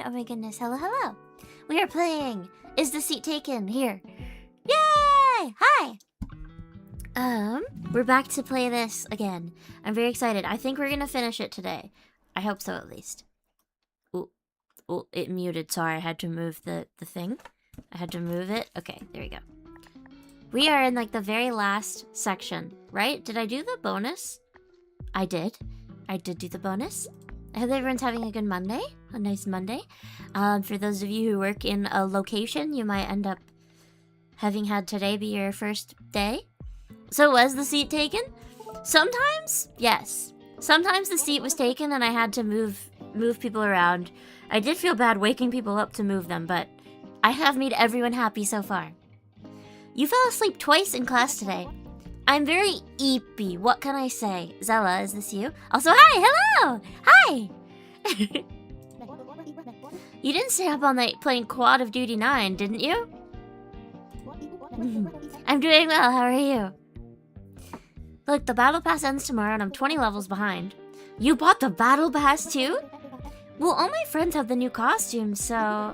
Oh my goodness. Hello, hello. We are playing Is the Seat Taken? Here. Yay! Hi! We're back to play this again. I'm very excited. I think we're gonna finish it today. I hope so, at least. Oh, it muted. Sorry, I had to move the thing. I had to move it. Okay, there we go. We are in, like, the very last section, right? Did I do the bonus? I did. I did do the bonus. I hope everyone's having a good Monday. A nice Monday. For those of you who work in a location, you might end up having had today be your first day. So was the seat taken? Sometimes, yes. Sometimes the seat was taken and I had to move people around. I did feel bad waking people up to move them, but I have made everyone happy so far. You fell asleep twice in class today. I'm very eepy. What can I say? Zella, is this you? Also, hi! Hello! Hi! You didn't stay up all night playing Quad of Duty 9, didn't you? I'm doing well. How are you? Look, the battle pass ends tomorrow and I'm 20 levels behind. You bought the battle pass too? Well, all my friends have the new costumes, so...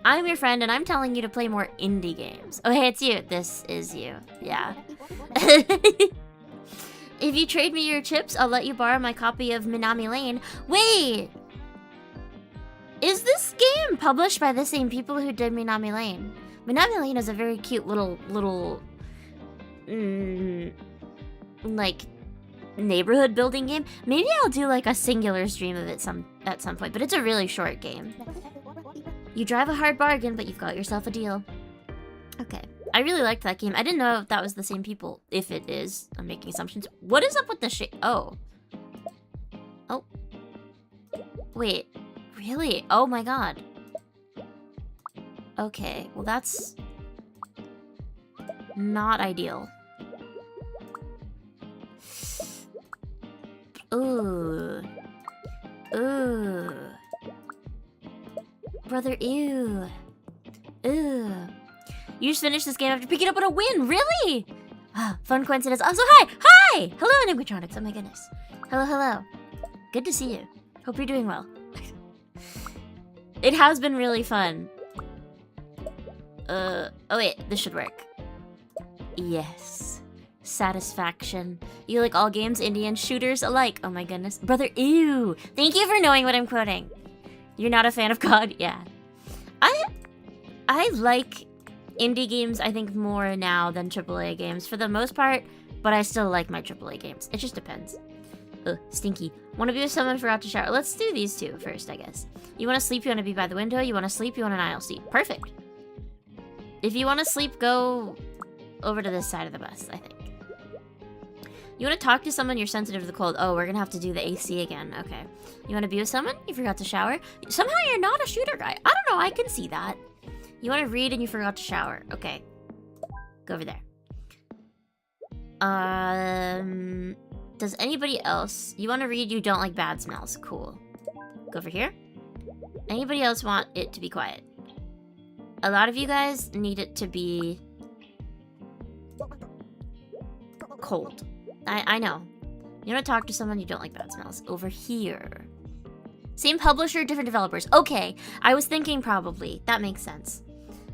I'm your friend and I'm telling you to play more indie games. Oh, hey, it's you. This is you. Yeah. If you trade me your chips, I'll let you borrow my copy of Minami Lane. Wait! Is this game published by the same people who did Minami Lane? Minami Lane is a very cute little like, neighborhood building game. Maybe I'll do, like, a singular stream of it at some point, but it's a really short game. You drive a hard bargain, but you've got yourself a deal. Okay. I really liked that game. I didn't know if that was the same people. If it is, I'm making assumptions. What is up with the shape? Oh. Oh. Wait. Really? Oh my god. Okay. Well, that's... not ideal. Ooh. Ooh. Brother, ew. Ew. You just finished this game after picking up on a win, really? Fun coincidence. Also, hi! Hi! Hello, animatronics. Oh my goodness. Hello, hello. Good to see you. Hope you're doing well. It has been really fun. Oh wait, this should work. Yes. Satisfaction. You like all games, indie and shooters alike. Oh my goodness. Brother, ew. Thank you for knowing what I'm quoting. You're not a fan of COD? Yeah. I like indie games, I think, more now than AAA games for the most part, but I still like my AAA games. It just depends. Ugh, stinky. Want to be with someone who forgot to shower? Let's do these two first, I guess. You want to sleep, you want to be by the window, you want to sleep, you want an aisle seat. Perfect. If you want to sleep, go over to this side of the bus, I think. You want to talk to someone, you're sensitive to the cold. Oh, we're going to have to do the AC again. Okay. You want to be with someone? You forgot to shower? Somehow you're not a shooter guy. I don't know. I can see that. You want to read and you forgot to shower. Okay. Go over there. Does anybody else... You want to read, you don't like bad smells. Cool. Go over here. Anybody else want it to be quiet? A lot of you guys need it to be... cold. I know. You want to talk to someone, you don't like bad smells. Over here. Same publisher, different developers. Okay, I was thinking probably. That makes sense.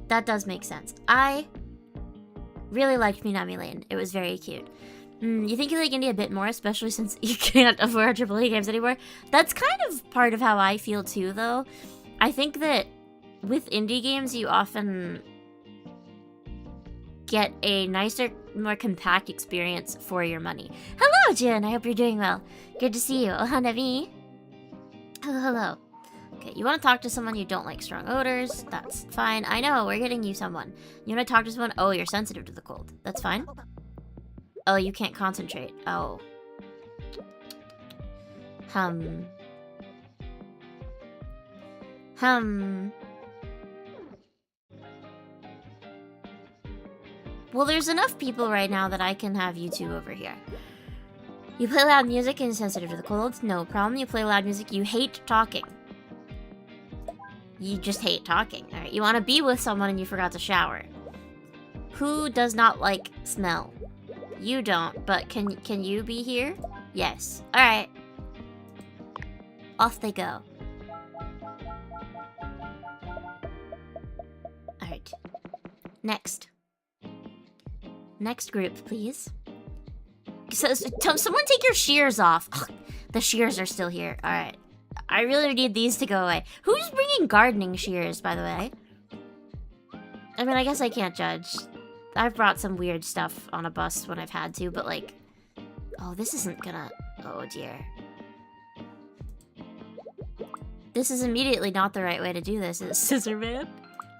That does make sense. I really liked Minami Lane. It was very cute. You think you like indie a bit more, especially since you can't afford AAA games anymore? That's kind of part of how I feel too, though. I think that with indie games, you often get a nicer, more compact experience for your money. Hello, Jin! I hope you're doing well. Good to see you. Ohanavi. Hello, hello. Okay, you want to talk to someone, you don't like strong odors. That's fine. I know, we're getting you someone. You want to talk to someone? Oh, you're sensitive to the cold. That's fine. Oh, you can't concentrate. Oh. Well, there's enough people right now that I can have you two over here. You play loud music and sensitive to the cold? No problem. You play loud music, you hate talking. You just hate talking. Alright, you want to be with someone and you forgot to shower. Who does not like smell? You don't, but can you be here? Yes. Alright. Off they go. Next. Next group, please. So, someone take your shears off. Ugh, the shears are still here. Alright. I really need these to go away. Who's bringing gardening shears, by the way? I mean, I guess I can't judge. I've brought some weird stuff on a bus when I've had to, but like... Oh, this isn't gonna... Oh, dear. This is immediately not the right way to do this. Is Scissor Man?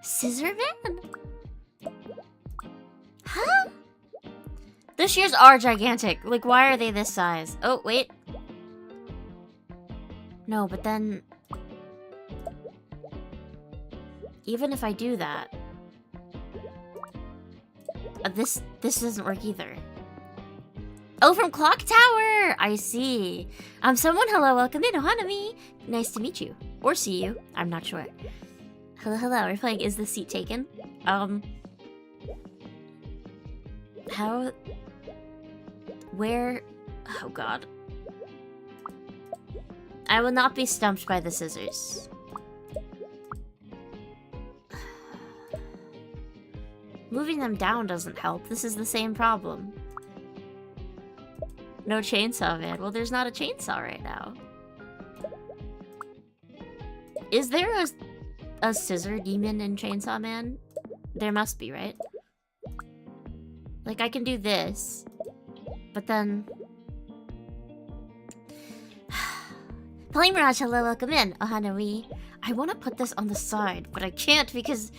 Scissor Man? Huh? The shears are gigantic. Like, why are they this size? Oh, wait. No, but then... Even if I do that... This doesn't work either. Oh, from Clock Tower! I see. Someone, hello, welcome in, Ohanami. Nice to meet you. Or see you. I'm not sure. Hello, hello, we're playing Is the Seat Taken? How... Where... Oh, God. I will not be stumped by the scissors. Moving them down doesn't help. This is the same problem. No chainsaw, man. Well, there's not a chainsaw right now. Is there a scissor demon in Chainsaw Man? There must be, right? Like, I can do this. But then... Play Mirage, hello, welcome in. Ohanawi. I want to put this on the side, but I can't because...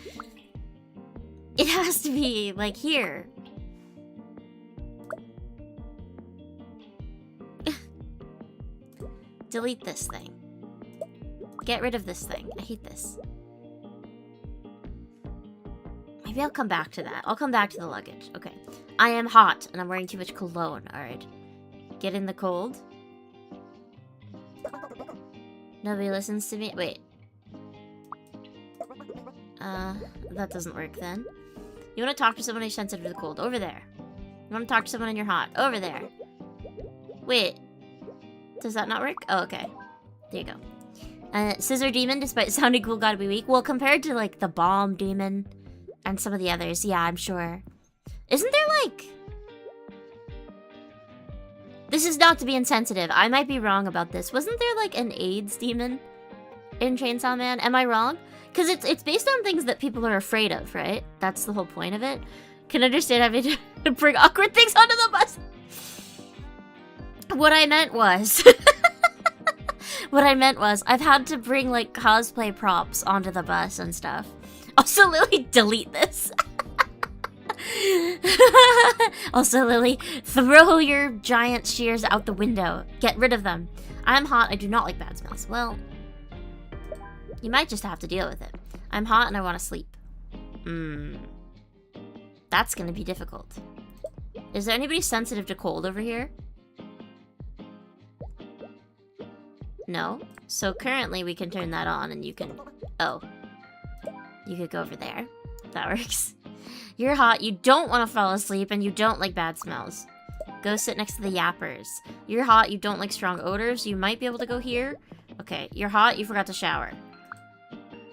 It has to be, like, here. Delete this thing. Get rid of this thing. I hate this. Maybe I'll come back to that. I'll come back to the luggage. Okay. I am hot, and I'm wearing too much cologne. Alright. Get in the cold. Nobody listens to me. Wait. That doesn't work then. You want to talk to someone who's sensitive to the cold? Over there. You want to talk to someone and you're hot? Over there. Wait. Does that not work? Oh, okay. There you go. Scissor Demon, despite sounding cool, gotta be weak. Well, compared to, like, the Bomb Demon and some of the others, yeah, I'm sure. Isn't there, like... This is not to be insensitive. I might be wrong about this. Wasn't there, like, an AIDS demon in Chainsaw Man? Am I wrong? Because it's based on things that people are afraid of, right? That's the whole point of it. Can understand having to bring awkward things onto the bus. What I meant was... What I meant was, I've had to bring, like, cosplay props onto the bus and stuff. Also, Lily, delete this. Also, Lily, throw your giant shears out the window. Get rid of them. I'm hot. I do not like bad smells. Well, you might just have to deal with it. I'm hot and I want to sleep. That's gonna be difficult. Is there anybody sensitive to cold over here? No. So currently we can turn that on and you can... Oh. You could go over there. That works. You're hot, you don't want to fall asleep, and you don't like bad smells. Go sit next to the yappers. You're hot, you don't like strong odors, you might be able to go here. Okay, you're hot, you forgot to shower.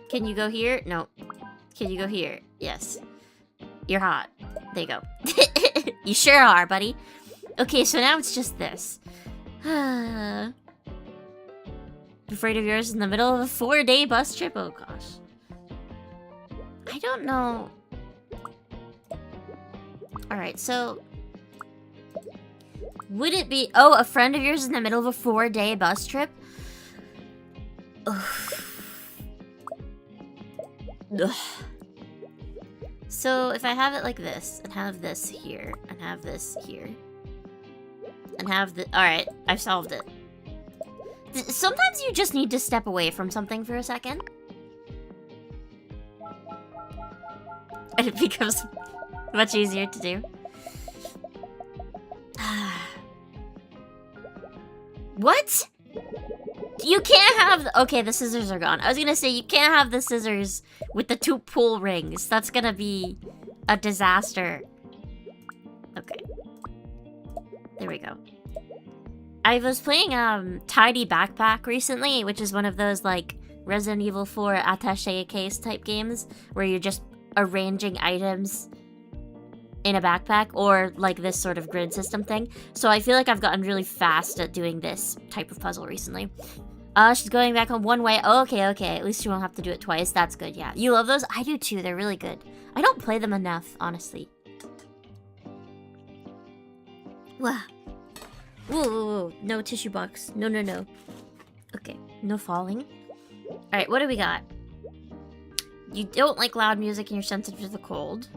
Can you go here? No. Can you go here? Yes. You're hot. There you go. You sure are, buddy. Okay, so now it's just this. Afraid of yours in the middle of a 4-day bus trip? Oh, gosh. I don't know. Alright, so... Would it be... Oh, a friend of yours in the middle of a 4-day bus trip? Ugh. Ugh. So, if I have it like this, and have this here, and have this here, and have the... Alright, I've solved it. Sometimes you just need to step away from something for a second. And it becomes much easier to do. What? You can't have... Okay, the scissors are gone. I was gonna say, you can't have the scissors with the 2 pull rings. That's gonna be a disaster. Okay. There we go. I was playing Tidy Backpack recently, which is one of those, like, Resident Evil 4 attaché case type games, where you're just arranging items in a backpack or like this sort of grid system thing. So I feel like I've gotten really fast at doing this type of puzzle recently. She's going back home one way. Okay, okay. At least you won't have to do it twice. That's good, yeah. You love those? I do too. They're really good. I don't play them enough, honestly. Wow. Whoa, whoa, whoa. No tissue box. No, no, no. Okay. No falling. Alright, what do we got? You don't like loud music and you're sensitive to the cold.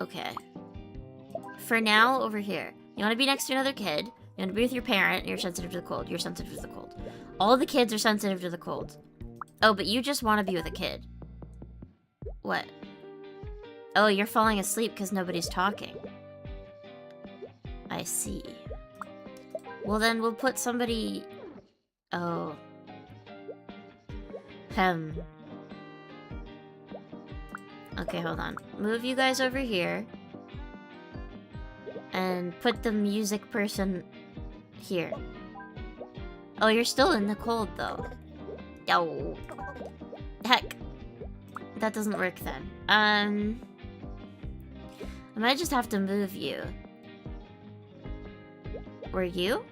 Okay. For now, over here. You want to be next to another kid. You want to be with your parent, and you're sensitive to the cold. You're sensitive to the cold. All the kids are sensitive to the cold. Oh, but you just want to be with a kid. What? Oh, you're falling asleep because nobody's talking. I see. Well, then we'll put somebody... Oh. Okay, hold on. Move you guys over here. And put the music person here. Oh, you're still in the cold, though. Oh. Heck. That doesn't work then. I might just have to move you. Were you?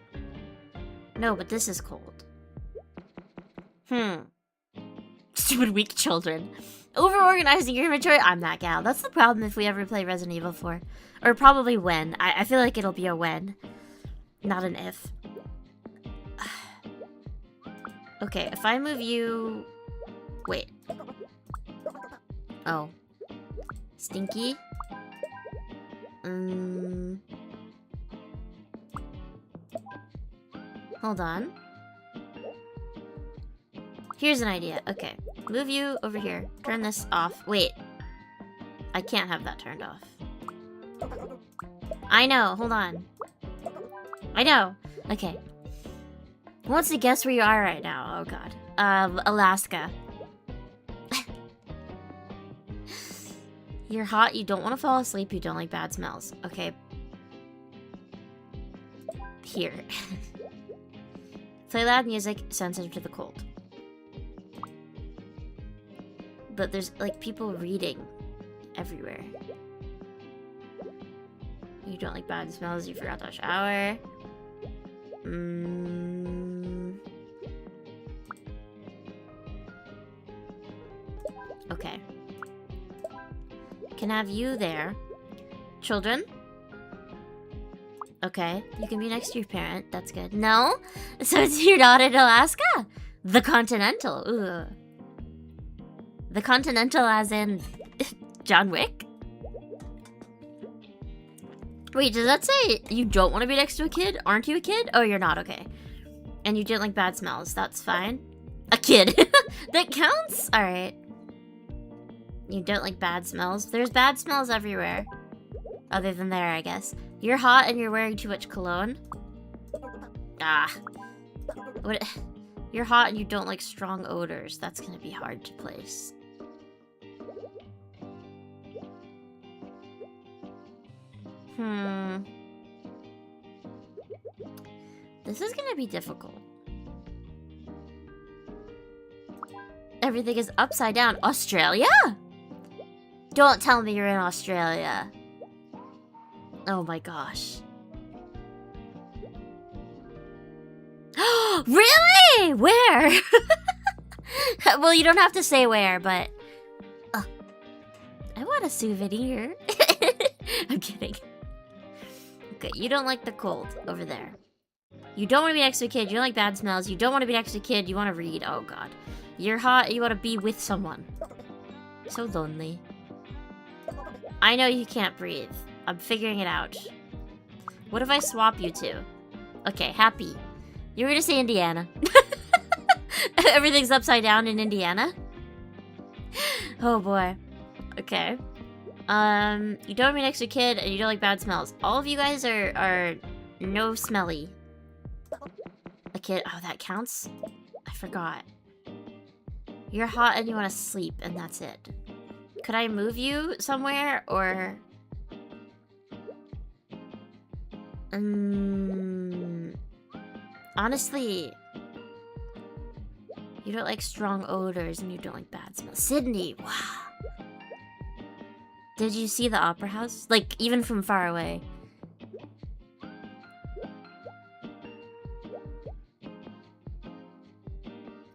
No, but this is cold. Stupid weak children. Over-organizing your inventory? I'm that gal. That's the problem if we ever play Resident Evil 4. Or probably when. I feel like it'll be a when. Not an if. Okay, if I move you... Wait. Oh. Stinky? Hold on. Here's an idea. Okay. Move you over here. Turn this off. Wait. I can't have that turned off. I know. Hold on. I know. Okay. Who wants to guess where you are right now? Oh, God. Alaska. You're hot. You don't want to fall asleep. You don't like bad smells. Okay. Here. Play loud music. Sensitive to the cold. But there's, like, people reading everywhere. You don't like bad smells. You forgot to shower. Okay. Can have you there. Children? Okay. You can be next to your parent. That's good. No? So it's you're not in Alaska? The Continental. Ooh. The Continental as in John Wick? Wait, does that say you don't want to be next to a kid? Aren't you a kid? Oh, you're not, okay. And you didn't like bad smells. That's fine. A kid. That counts? Alright. You don't like bad smells? There's bad smells everywhere. Other than there, I guess. You're hot and you're wearing too much cologne? Ah. What? You're hot and you don't like strong odors. That's gonna be hard to place. This is gonna be difficult. Everything is upside down. Australia? Don't tell me you're in Australia. Oh my gosh. Really? Where? Well, you don't have to say where, but... I want a souvenir. I'm kidding. Okay, you don't like the cold over there. You don't want to be next to a kid. You don't like bad smells. You don't want to be next to a kid. You want to read. Oh, God. You're hot. You want to be with someone. So lonely. I know you can't breathe. I'm figuring it out. What if I swap you two? Okay, happy. You were gonna say Indiana. Everything's upside down in Indiana? Oh, boy. Okay. You don't want to be next to a kid, and you don't like bad smells. All of you guys are no smelly. A kid. Oh, that counts? I forgot. You're hot and you want to sleep, and that's it. Could I move you somewhere, or... Honestly... You don't like strong odors, and you don't like bad smells. Sydney! Wow! Did you see the opera house? Like, even from far away.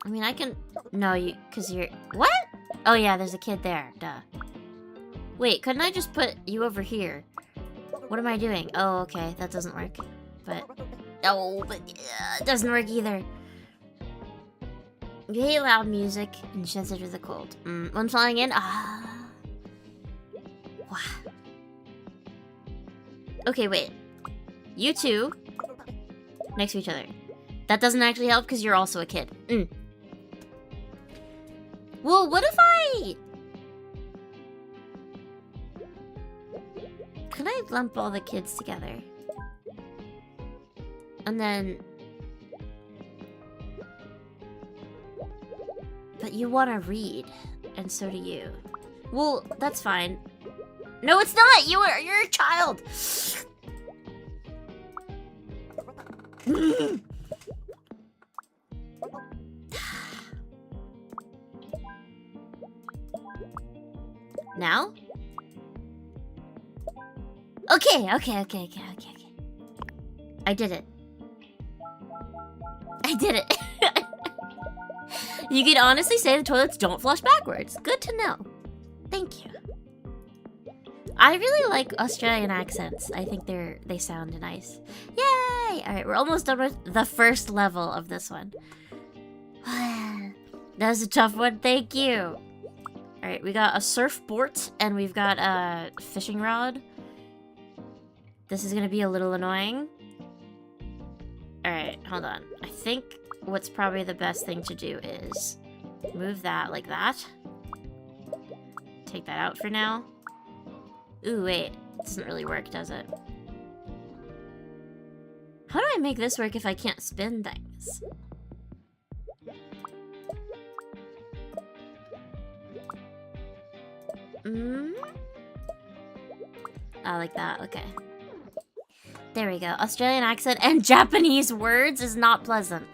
I mean, I can... No, because you're... What? Oh, yeah, there's a kid there. Duh. Wait, couldn't I just put you over here? What am I doing? Oh, okay, that doesn't work. But... Oh, but it doesn't work either. You hate loud music and sensitive to the cold. One flying in? Ah. Wow. Okay, wait. You two next to each other. That doesn't actually help because you're also a kid. Well, what if I... Could I lump all the kids together? And then... But you want to read, and so do you. Well, that's fine. No, it's not! You're a child! Now? Okay. I did it. You could honestly say the toilets don't flush backwards. Good to know. Thank you. I really like Australian accents. I think they sound nice. Yay! Alright, we're almost done with the first level of this one. That was a tough one, thank you. Alright, we got a surfboard and we've got a fishing rod. This is gonna be a little annoying. Alright, hold on. I think what's probably the best thing to do is move that like that. Take that out for now. Ooh, wait. It doesn't really work, does it? How do I make this work if I can't spin things? I like that, okay. There we go. Australian accent and Japanese words is not pleasant.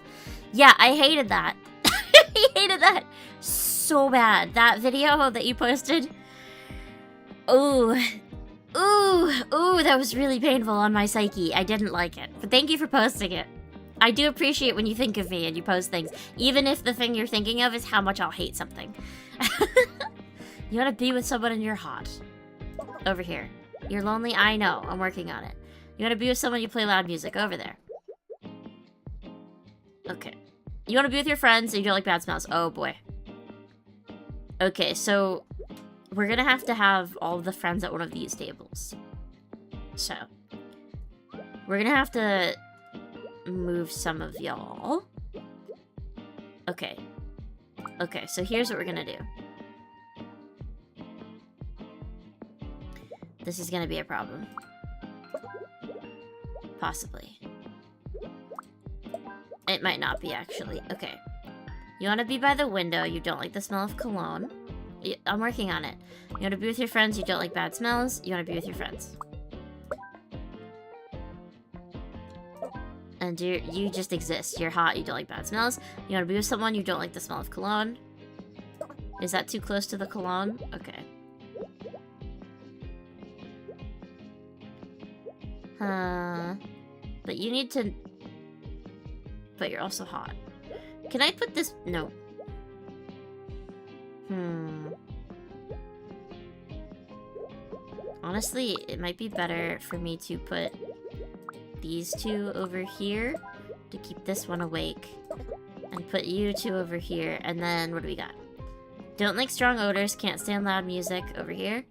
Yeah, I hated that. I hated that so bad. That video that you posted. Ooh, that was really painful on my psyche. I didn't like it. But thank you for posting it. I do appreciate when you think of me and you post things. Even if the thing you're thinking of is how much I'll hate something. You want to be with someone and you're hot. Over here. You're lonely? I know. I'm working on it. You want to be with someone, you play loud music. Over there. Okay. You want to be with your friends and you don't like bad smells. Oh, boy. Okay, so... We're gonna have to have all of the friends at one of these tables. So... We're gonna have to... move some of y'all. Okay. Okay, so here's what we're gonna do. This is gonna be a problem. Possibly. It might not be, actually. Okay. You want to be by the window. You don't like the smell of cologne. I'm working on it. You want to be with your friends. You don't like bad smells. You want to be with your friends. And you just exist. You're hot. You don't like bad smells. You want to be with someone. You don't like the smell of cologne. Is that too close to the cologne? Okay. But you need to... But you're also hot. Can I put this... No. Honestly, it might be better for me to put these two over here to keep this one awake. And put you two over here. And then, what do we got? Don't like strong odors, can't stand loud music over here.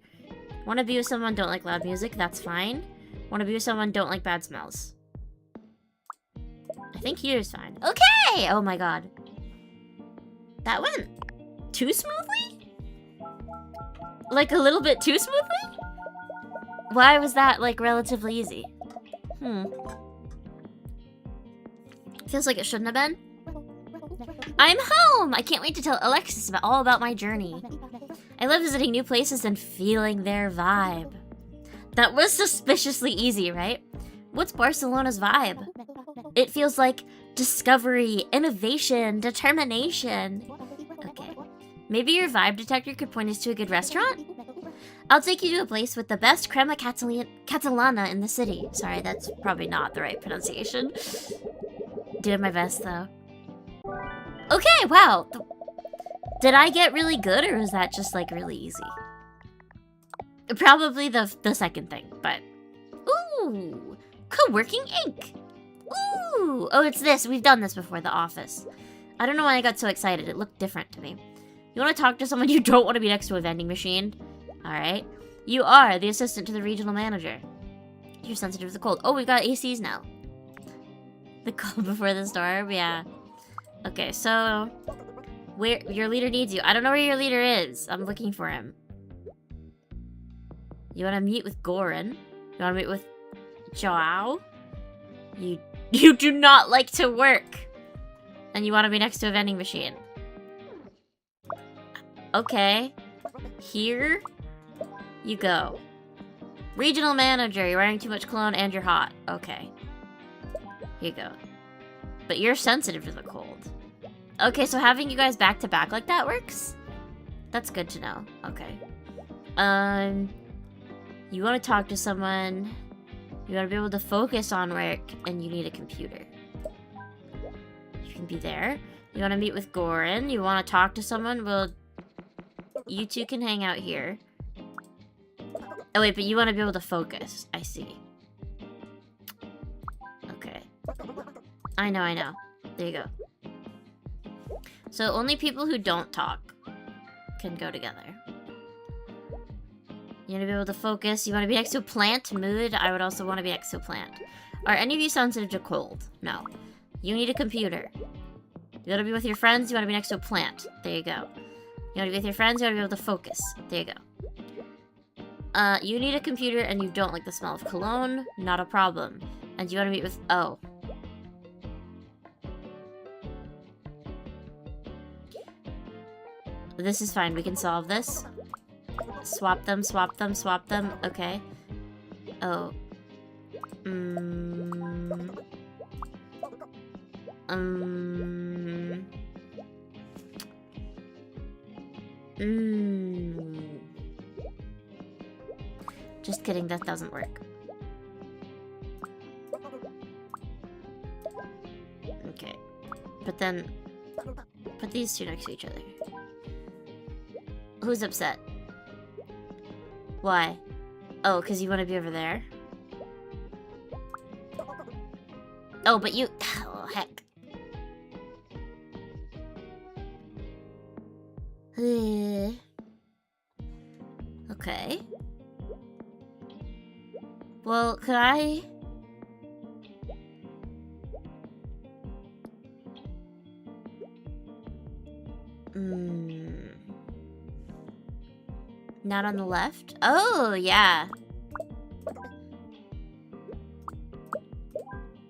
Want to be with someone, don't like loud music, that's fine. Want to be with someone, don't like bad smells. I think here's fine. Okay! Oh my god. That went too smoothly? Like a little bit too smoothly? Why was that, like, relatively easy? Feels like it shouldn't have been. I'm home! I can't wait to tell Alexis all about my journey. I love visiting new places and feeling their vibe. That was suspiciously easy, right? What's Barcelona's vibe? It feels like discovery, innovation, determination. Okay. Maybe your vibe detector could point us to a good restaurant? I'll take you to a place with the best crema catalana in the city. Sorry, that's probably not the right pronunciation. Doing my best, though. Okay, wow. Did I get really good, or was that just, like, really easy? Probably the second thing, but... Ooh! Co-working ink! Ooh! Oh, it's this. We've done this before, the office. I don't know why I got so excited. It looked different to me. You want to talk to someone you don't want to be next to a vending machine? Alright. You are the assistant to the regional manager. You're sensitive to the cold. Oh, we've got ACs now. The cold before the storm? Yeah. Okay, so... where your leader needs you. I don't know where your leader is. I'm looking for him. You want to meet with Goran? You want to meet with Joao? You do not like to work. And you want to be next to a vending machine. Okay. Here you go. Regional manager, you're wearing too much cologne and you're hot. Okay. Here you go. But you're sensitive to the cold. Okay, so having you guys back to back like that works? That's good to know. Okay. You want to talk to someone. You want to be able to focus on work, and you need a computer. You can be there. You want to meet with Goran. You want to talk to someone. Well, you two can hang out here. Oh, wait, but you want to be able to focus. I see. Okay. I know. There you go. So only people who don't talk can go together. You want to be able to focus. You want to be next to a plant. Mood. I would also want to be next to a plant. Are any of you sensitive to cold? No. You need a computer. You want to be with your friends. You want to be next to a plant. There you go. You want to be with your friends. You want to be able to focus. There you go. You need a computer and you don't like the smell of cologne. Not a problem. And you want to meet with... Oh. This is fine. We can solve this. Swap them. Okay. Oh. Just kidding, that doesn't work. Okay. But then... put these two next to each other. Who's upset? Why? Oh, because you want to be over there? Oh, but you... oh, heck. Okay. Well, could I... Not on the left? Oh, yeah.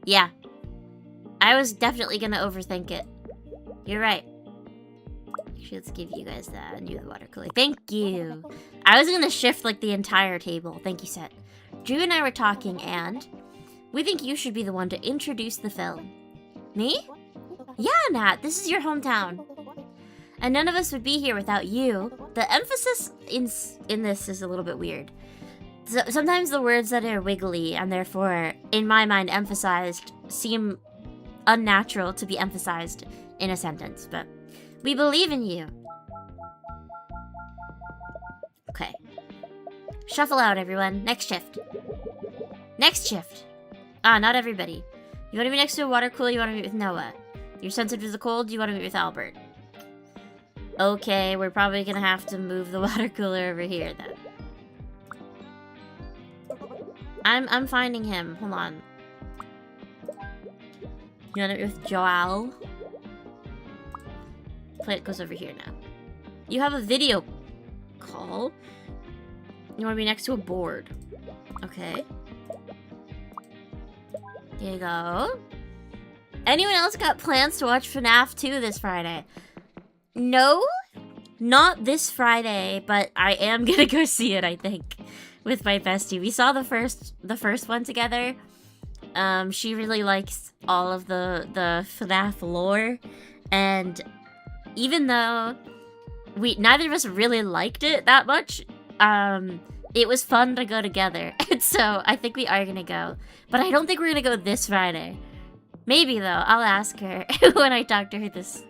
Yeah. I was definitely gonna overthink it. You're right. Actually, let's give you guys that and you the water cooler. Thank you. I was gonna shift like the entire table. Thank you, Set. Drew and I were talking and we think you should be the one to introduce the film. Me? Yeah, Nat. This is your hometown. And none of us would be here without you. The emphasis in this is a little bit weird. So, sometimes the words that are wiggly and therefore, in my mind, emphasized seem unnatural to be emphasized in a sentence, but we believe in you. Okay. Shuffle out, everyone. Next shift. Next shift. Ah, not everybody. You want to be next to a water cooler, you want to meet with Noah. You're sensitive to the cold, you want to meet with Albert. Okay, we're probably gonna have to move the water cooler over here then. I'm finding him. Hold on. You wanna be with Joao? Plant goes over here now. You have a video call. You wanna be next to a board. Okay. There you go. Anyone else got plans to watch FNAF 2 this Friday? No, not this Friday, but I am gonna go see it, I think, with my bestie. We saw the first one together. She really likes all of the FNAF lore, and even though neither of us really liked it that much, it was fun to go together. And so I think we are gonna go. But I don't think we're gonna go this Friday. Maybe though. I'll ask her when I talk to her this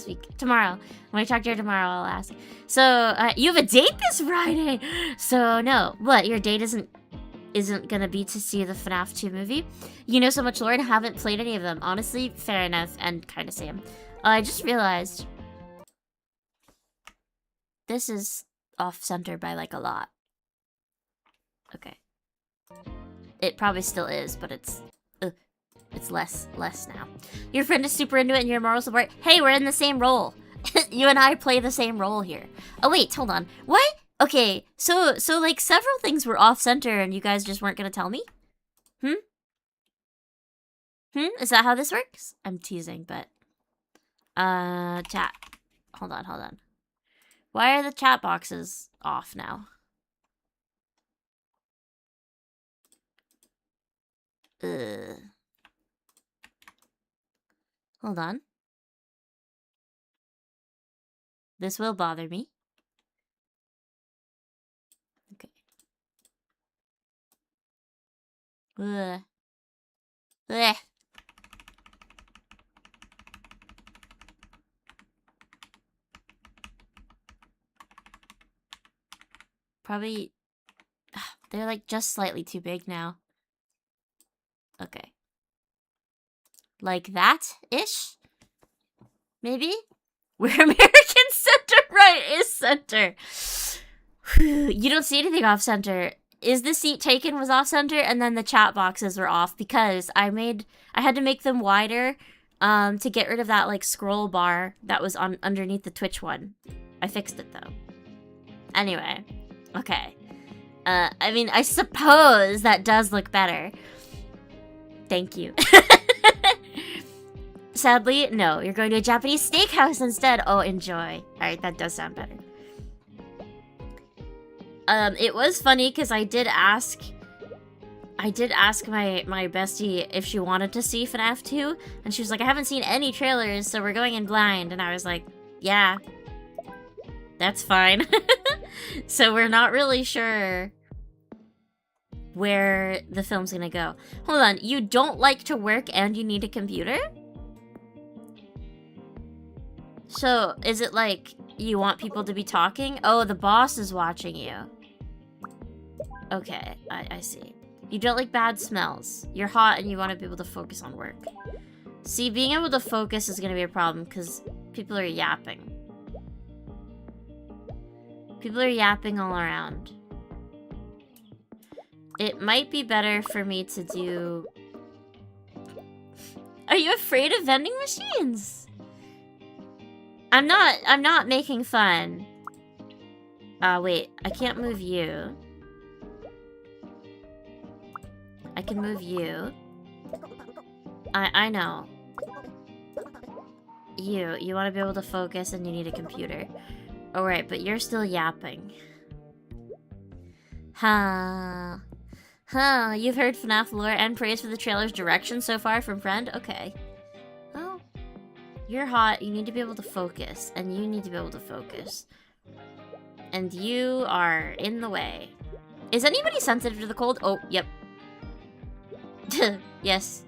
week. Tomorrow. When I talk to her tomorrow, I'll ask. So, you have a date this Friday! So, no. What? Your date isn't gonna be to see the FNAF 2 movie? You know so much lore and haven't played any of them. Honestly, fair enough, and kinda Sam. I just realized this is off-center by, like, a lot. Okay. It probably still is, but it's less now. Your friend is super into it and your moral support. Hey, we're in the same role. You and I play the same role here. Oh, wait, hold on. What? Okay, so like, several things were off-center and you guys just weren't gonna tell me? Is that how this works? I'm teasing, but... chat. Hold on. Why are the chat boxes off now? Hold on. This will bother me. Okay. Ugh. Probably... They're like just slightly too big now. Okay. Like that-ish? Maybe? Where American center right is center. You don't see anything off center. Is the seat taken was off center and then the chat boxes were off because I had to make them wider to get rid of that like scroll bar that was on underneath the Twitch one. I fixed it though. Anyway, okay. I mean, I suppose that does look better. Thank you. Sadly, no. You're going to a Japanese steakhouse instead. Oh, enjoy. Alright, that does sound better. It was funny because I did ask my bestie if she wanted to see FNAF 2, and she was like, I haven't seen any trailers, so we're going in blind. And I was like, yeah, that's fine. So we're not really sure where the film's gonna go. Hold on, you don't like to work and you need a computer? So, is it like you want people to be talking? Oh, the boss is watching you. Okay, I see. You don't like bad smells. You're hot and you want to be able to focus on work. See, being able to focus is going to be a problem because people are yapping. People are yapping all around. It might be better for me to do... Are you afraid of vending machines? I'm not making fun. Wait, I can't move you. I can move you. I know. You want to be able to focus and you need a computer. Alright, but you're still yapping. Huh. You've heard FNAF lore and praise for the trailer's direction so far from friend? Okay. Well, you're hot, you need to be able to focus, and you need to be able to focus. And you are in the way. Is anybody sensitive to the cold? Oh, yep. Yes.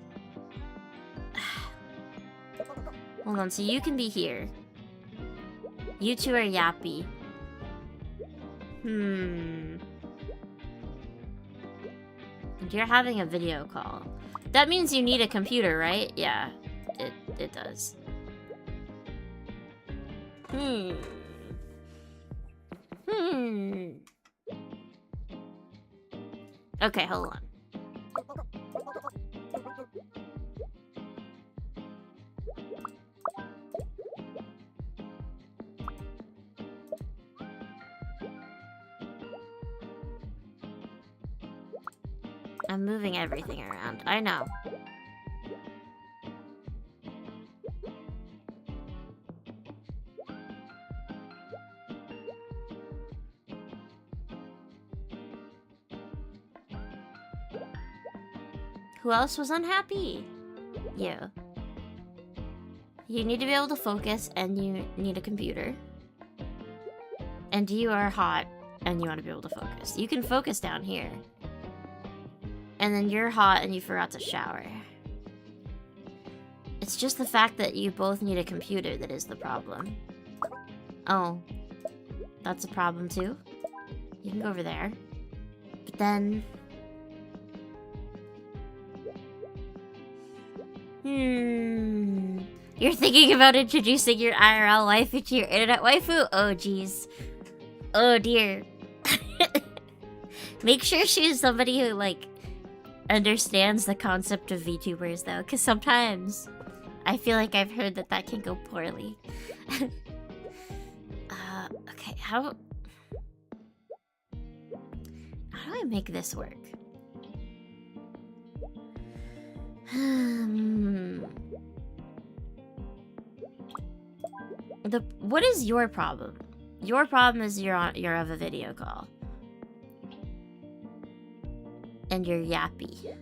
Hold on, so you can be here. You two are yappy. And you're having a video call. That means you need a computer, right? Yeah, it does. Okay, hold on. I'm moving everything around. I know. Who else was unhappy? You. You need to be able to focus and you need a computer. And you are hot. and you want to be able to focus. You can focus down here. And then you're hot and you forgot to shower. It's just the fact that you both need a computer that is the problem. Oh. That's a problem too? You can go over there. But then... You're thinking about introducing your IRL waifu to your internet waifu? Oh, jeez. Oh, dear. Make sure she's somebody who, like, understands the concept of VTubers, though. Because sometimes I feel like I've heard that can go poorly. Okay, how do I make this work? What is your problem? Your problem is you're of a video call. And you're yappy.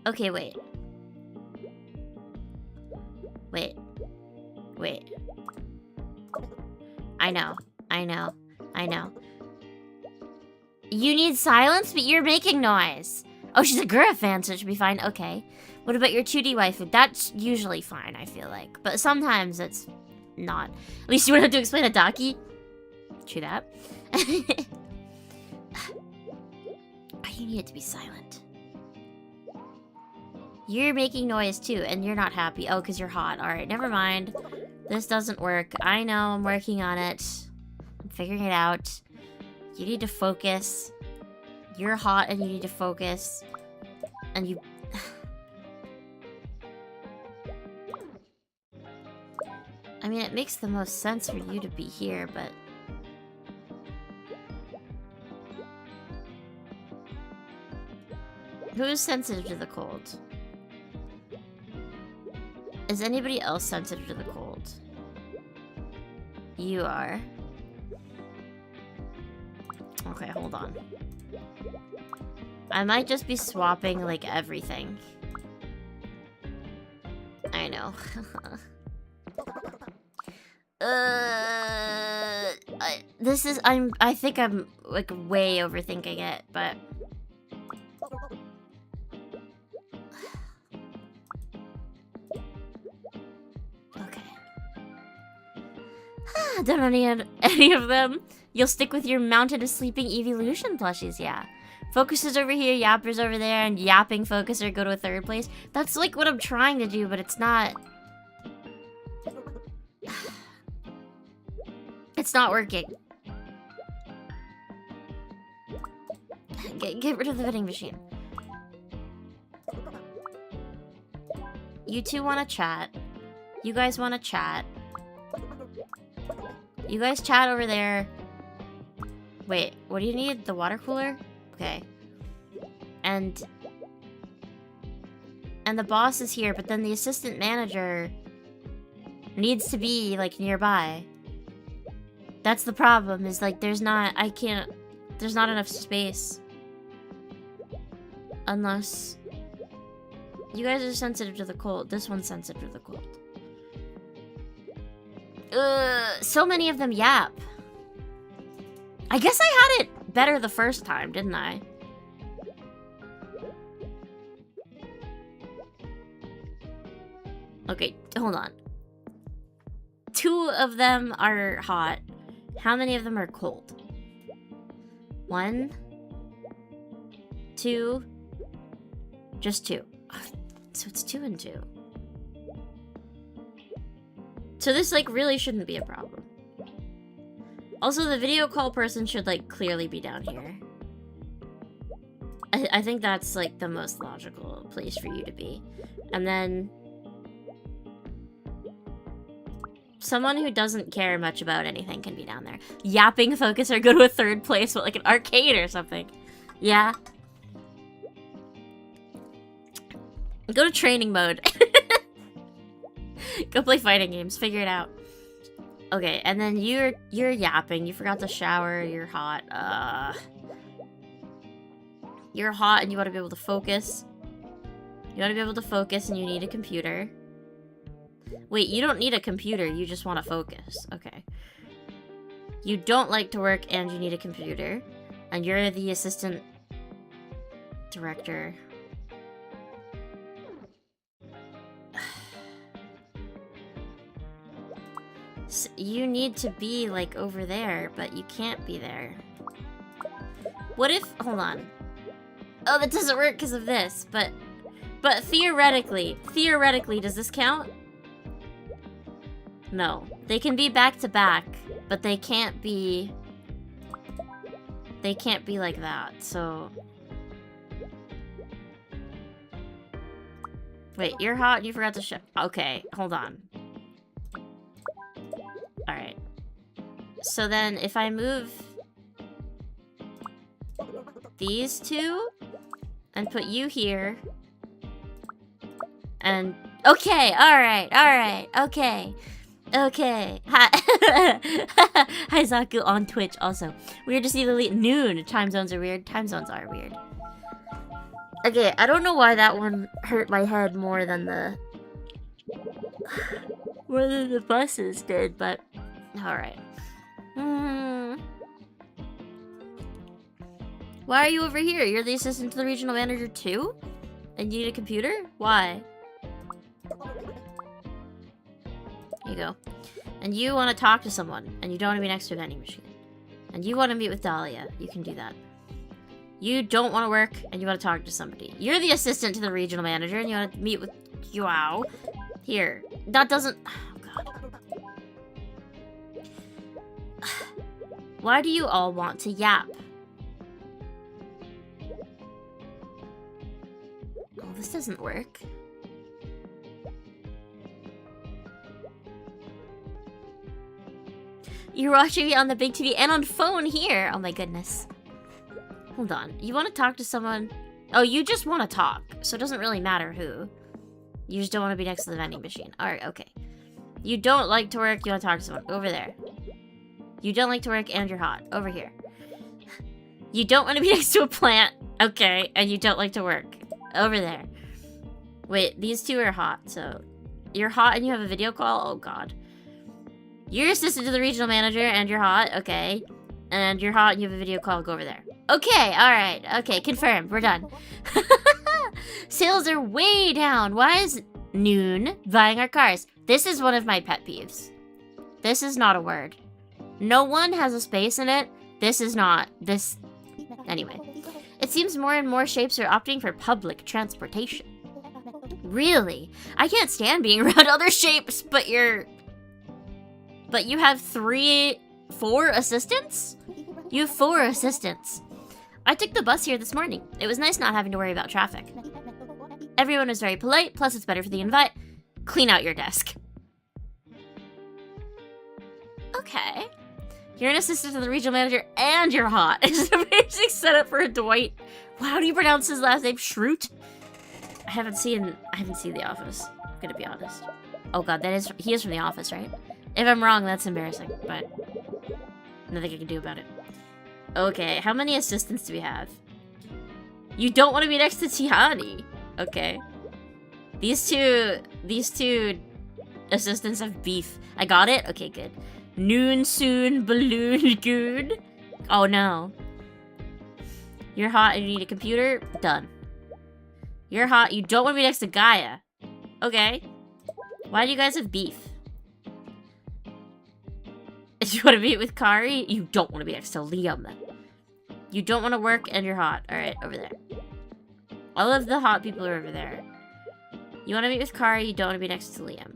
Okay, wait. Wait. I know. You need silence, but you're making noise. Oh, she's a Gura fan, so it should be fine. Okay. What about your 2D waifu? That's usually fine, I feel like. But sometimes it's not. At least you wouldn't have to explain a Daki. True that. You need it to be silent. You're making noise too, and you're not happy. Oh, because you're hot. Alright, never mind. This doesn't work. I know, I'm working on it. I'm figuring it out. You need to focus. You're hot and you need to focus. And you... I mean, it makes the most sense for you to be here, but... Who's sensitive to the cold? Is anybody else sensitive to the cold? You are. Okay, hold on. I might just be swapping, like, everything. I know. I think I'm, like, way overthinking it, but... Don't need any of them. You'll stick with your Mountain of Sleeping Evolution plushies, yeah. Focusers over here, Yappers over there, and Yapping Focuser go to a third place. That's like what I'm trying to do, but it's not... It's not working. Get rid of the vending machine. You two want to chat. You guys want to chat. You guys chat over there. Wait, what do you need? The water cooler? Okay. And the boss is here, but then the assistant manager needs to be, like, nearby. That's the problem, is, like, there's not enough space. Unless... You guys are sensitive to the cold. This one's sensitive to the cold. So many of them yap. I guess I had it better the first time, didn't I? Okay, hold on. 2 of them are hot. How many of them are cold? 1, 2, just 2. So it's 2 and 2. So this, like, really shouldn't be a problem. Also, the video call person should, like, clearly be down here. I think that's, like, the most logical place for you to be. And then... someone who doesn't care much about anything can be down there. Yapping Focuser, go to a third place, what, like an arcade or something. Yeah. Go to training mode. Go play fighting games. Figure it out. Okay, and then you're yapping. You forgot to shower. You're hot. You're hot and you want to be able to focus. You want to be able to focus and you need a computer. Wait, you don't need a computer. You just want to focus. Okay. You don't like to work and you need a computer. And you're the assistant director. So you need to be like over there, but you can't be there. What if, hold on. Oh, that doesn't work because of this, but theoretically, does this count? No. They can be back to back, but they can't be like that, so. Wait, you're hot and you forgot to show. Okay, hold on. Alright. So then if I move these two and put you here and okay, alright, okay. Hi Zaku on Twitch also. Weird to see the noon. Time zones are weird. Time zones are weird. Okay, I don't know why that one hurt my head more than the buses did, but alright. Why are you over here? You're the assistant to the regional manager too? And you need a computer? Why? Here you go. And you want to talk to someone, and you don't want to be next to a vending machine. And you want to meet with Dahlia. You can do that. You don't want to work, and you want to talk to somebody. You're the assistant to the regional manager, and you want to meet with Yuao. Here. That doesn't... Oh, God. Why do you all want to yap? Oh, this doesn't work. You're watching me on the big TV and on phone here. Oh my goodness. Hold on. You want to talk to someone? Oh, you just want to talk. So it doesn't really matter who. You just don't want to be next to the vending machine. Alright, okay. You don't like to work. You want to talk to someone. Over there. You don't like to work and you're hot. Over here. You don't want to be next to a plant. Okay. And you don't like to work. Over there. Wait, these two are hot. So you're hot and you have a video call? Oh god. You're assistant to the regional manager and you're hot, okay. And you're hot and you have a video call, go over there. Okay, alright, okay, confirmed, we're done. Sales are way down. Why is noon buying our cars? This is one of my pet peeves. This is not a word. No one has a space in it. This is not, this, anyway. It seems more and more shapes are opting for public transportation. Really? I can't stand being around other shapes, but you have 4 assistants? You have 4 assistants. I took the bus here this morning. It was nice not having to worry about traffic. Everyone was very polite, plus it's better for the invite. Clean out your desk. Okay. You're an assistant to the regional manager and you're hot. It's an amazing setup for a Dwight. Wow, how do you pronounce his last name? Schrute? I haven't seen The Office. I'm gonna be honest. Oh god, he is from The Office, right? If I'm wrong, that's embarrassing, but nothing I can do about it. Okay, how many assistants do we have? You don't want to be next to Tihani. Okay. These two assistants have beef. I got it? Okay, good. Noon soon balloon good. Oh no. You're hot and you need a computer? Done. You're hot, you don't want to be next to Gaia. Okay. Why do you guys have beef? If you want to meet with Kari, you don't want to be next to Liam. You don't want to work and you're hot. Alright, over there. All of the hot people are over there. You want to meet with Kari, you don't want to be next to Liam.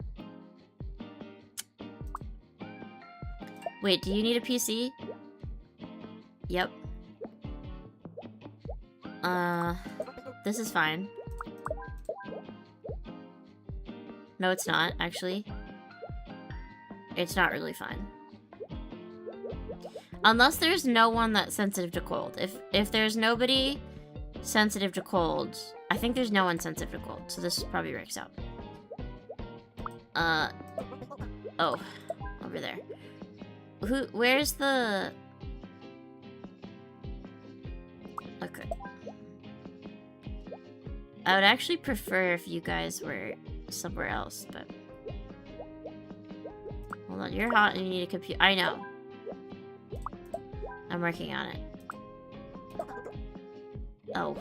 Wait, do you need a PC? Yep. This is fine. No, it's not, actually. It's not really fine. Unless there's no one that's sensitive to cold. If there's nobody sensitive to cold, I think there's no one sensitive to cold, so this probably works out. Oh, over there. Where's the... Okay. I would actually prefer if you guys were somewhere else, but... Hold on, you're hot and you need a computer. I know. I'm working on it. Oh.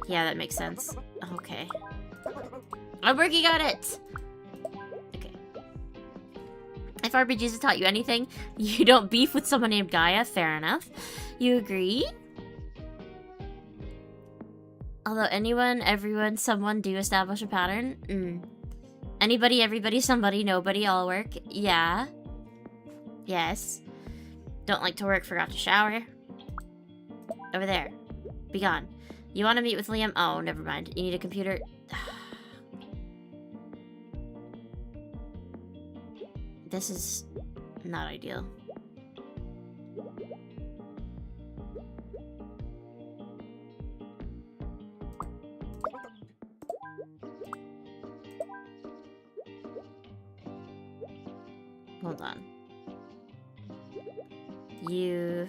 Yeah, that makes sense. Okay. I'm working on it! Okay. If RPGs have taught you anything, you don't beef with someone named Gaia. Fair enough. You agree? Although anyone, everyone, someone do establish a pattern? Anybody, everybody, somebody, nobody, all work? Yeah. Yes. Don't like to work, forgot to shower. Over there. Be gone. You want to meet with Liam? Oh, never mind. You need a computer? This is not ideal. Hold on. You...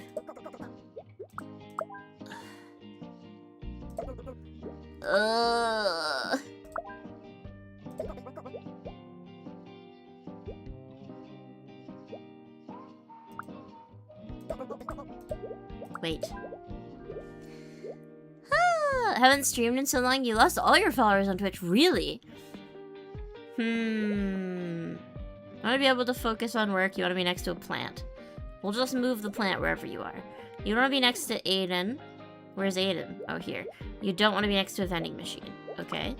Wait. Haven't streamed in so long, you lost all your followers on Twitch. Really? I want to be able to focus on work. You want to be next to a plant. We'll just move the plant wherever you are. You want to be next to Aiden. Where's Aiden? Oh, here. You don't want to be next to a vending machine. Okay.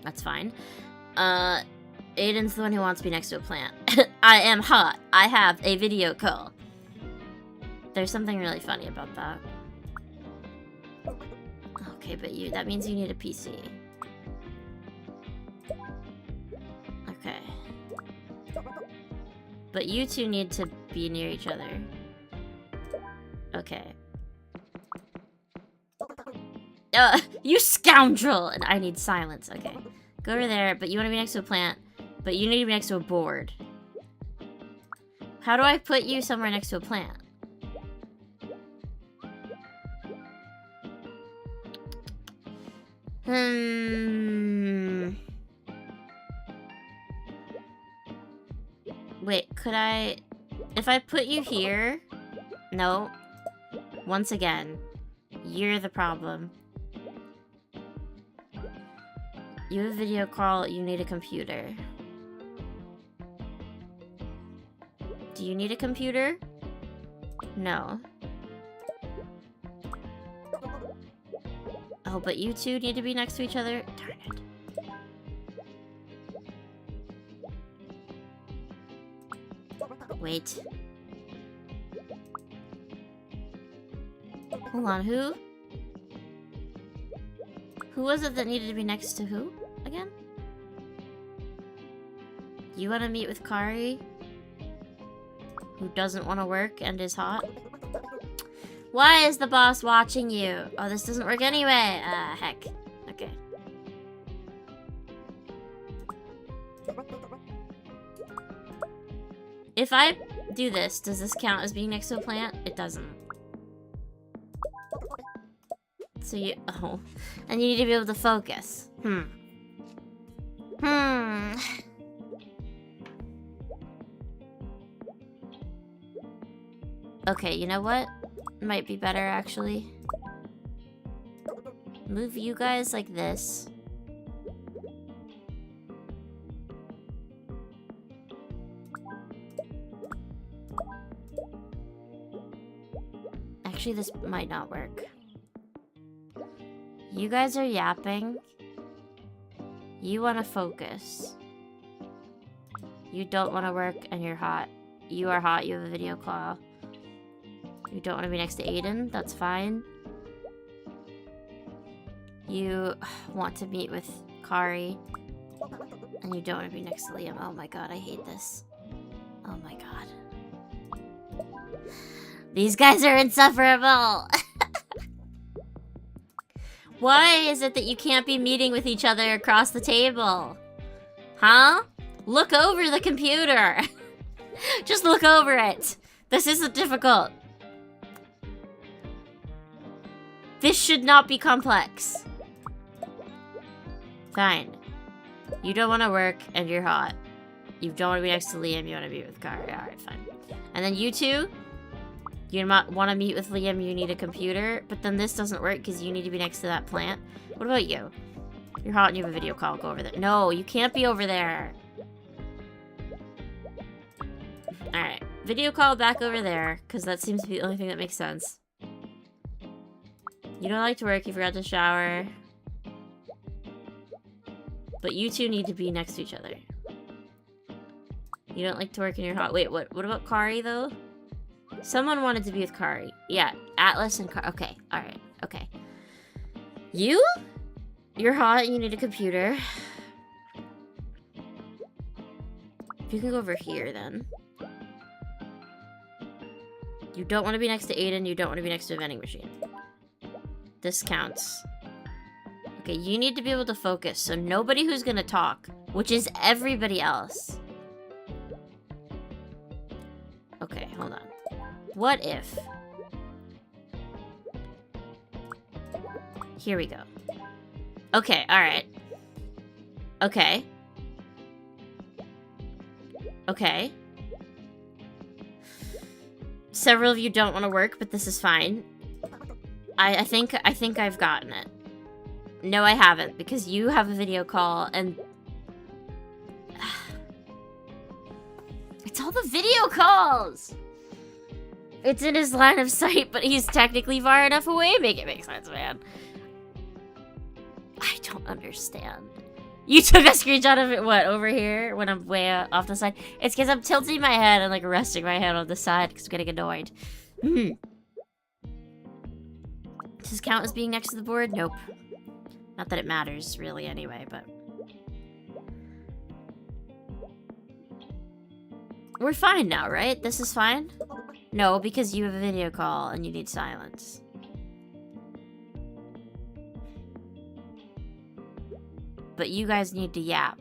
That's fine. Aiden's the one who wants to be next to a plant. I am hot. I have a video call. There's something really funny about that. Okay, but that means you need a PC. Okay. But you two need to be near each other. Okay. You scoundrel! And I need silence. Okay. Go over there, but you want to be next to a plant. But you need to be next to a board. How do I put you somewhere next to a plant? Wait, could I... If I put you here... No. Once again, you're the problem. You have a video call, you need a computer. Do you need a computer? No. Oh, but you two need to be next to each other? Darn it. Wait. Hold on, who? Who was it that needed to be next to who, again? You want to meet with Kari? Who doesn't want to work and is hot? Why is the boss watching you? Oh, this doesn't work anyway. Heck. Okay. If I do this, does this count as being next to a plant? It doesn't. So you... Oh. And you need to be able to focus. Okay, you know what? Might be better, actually. Move you guys like this. Actually, this might not work. You guys are yapping. You want to focus. You don't want to work and you're hot. You are hot, you have a video call. You don't want to be next to Aiden, that's fine. You want to meet with Kari. And you don't want to be next to Liam. Oh my god, I hate this. Oh my god. These guys are insufferable! Why is it that you can't be meeting with each other across the table? Huh? Look over the computer! Just look over it! This isn't difficult. This should not be complex. Fine. You don't want to work and you're hot. You don't want to be next to Liam, you want to be with Kari. Alright, fine. And then you two, you want to meet with Liam, you need a computer. But then this doesn't work because you need to be next to that plant. What about you? You're hot and you have a video call. Go over there. No, you can't be over there. Alright. Video call back over there, because that seems to be the only thing that makes sense. You don't like to work, you forgot to shower. But you two need to be next to each other. You don't like to work and you're hot. Wait, what about Kari, though? Someone wanted to be with Kari. Yeah, Atlas and Kari. Okay, alright, okay. You're hot and you need a computer. You can go over here, then. You don't want to be next to Aiden, you don't want to be next to a vending machine. This counts. Okay, you need to be able to focus, so nobody who's gonna talk, which is everybody else. Okay, hold on. What if... Here we go. Okay, alright. Okay. Okay. Several of you don't want to work, but this is fine. I think I've gotten it. No, I haven't, because you have a video call, and... It's all the video calls! It's in his line of sight, but he's technically far enough away. Make it make sense, man. I don't understand. You took a screenshot of it, what, over here? When I'm way off the side? It's because I'm tilting my head and, like, resting my head on the side because I'm getting annoyed. Does this count as being next to the board? Nope. Not that it matters, really, anyway, but... We're fine now, right? This is fine? No, because you have a video call and you need silence. But you guys need to yap.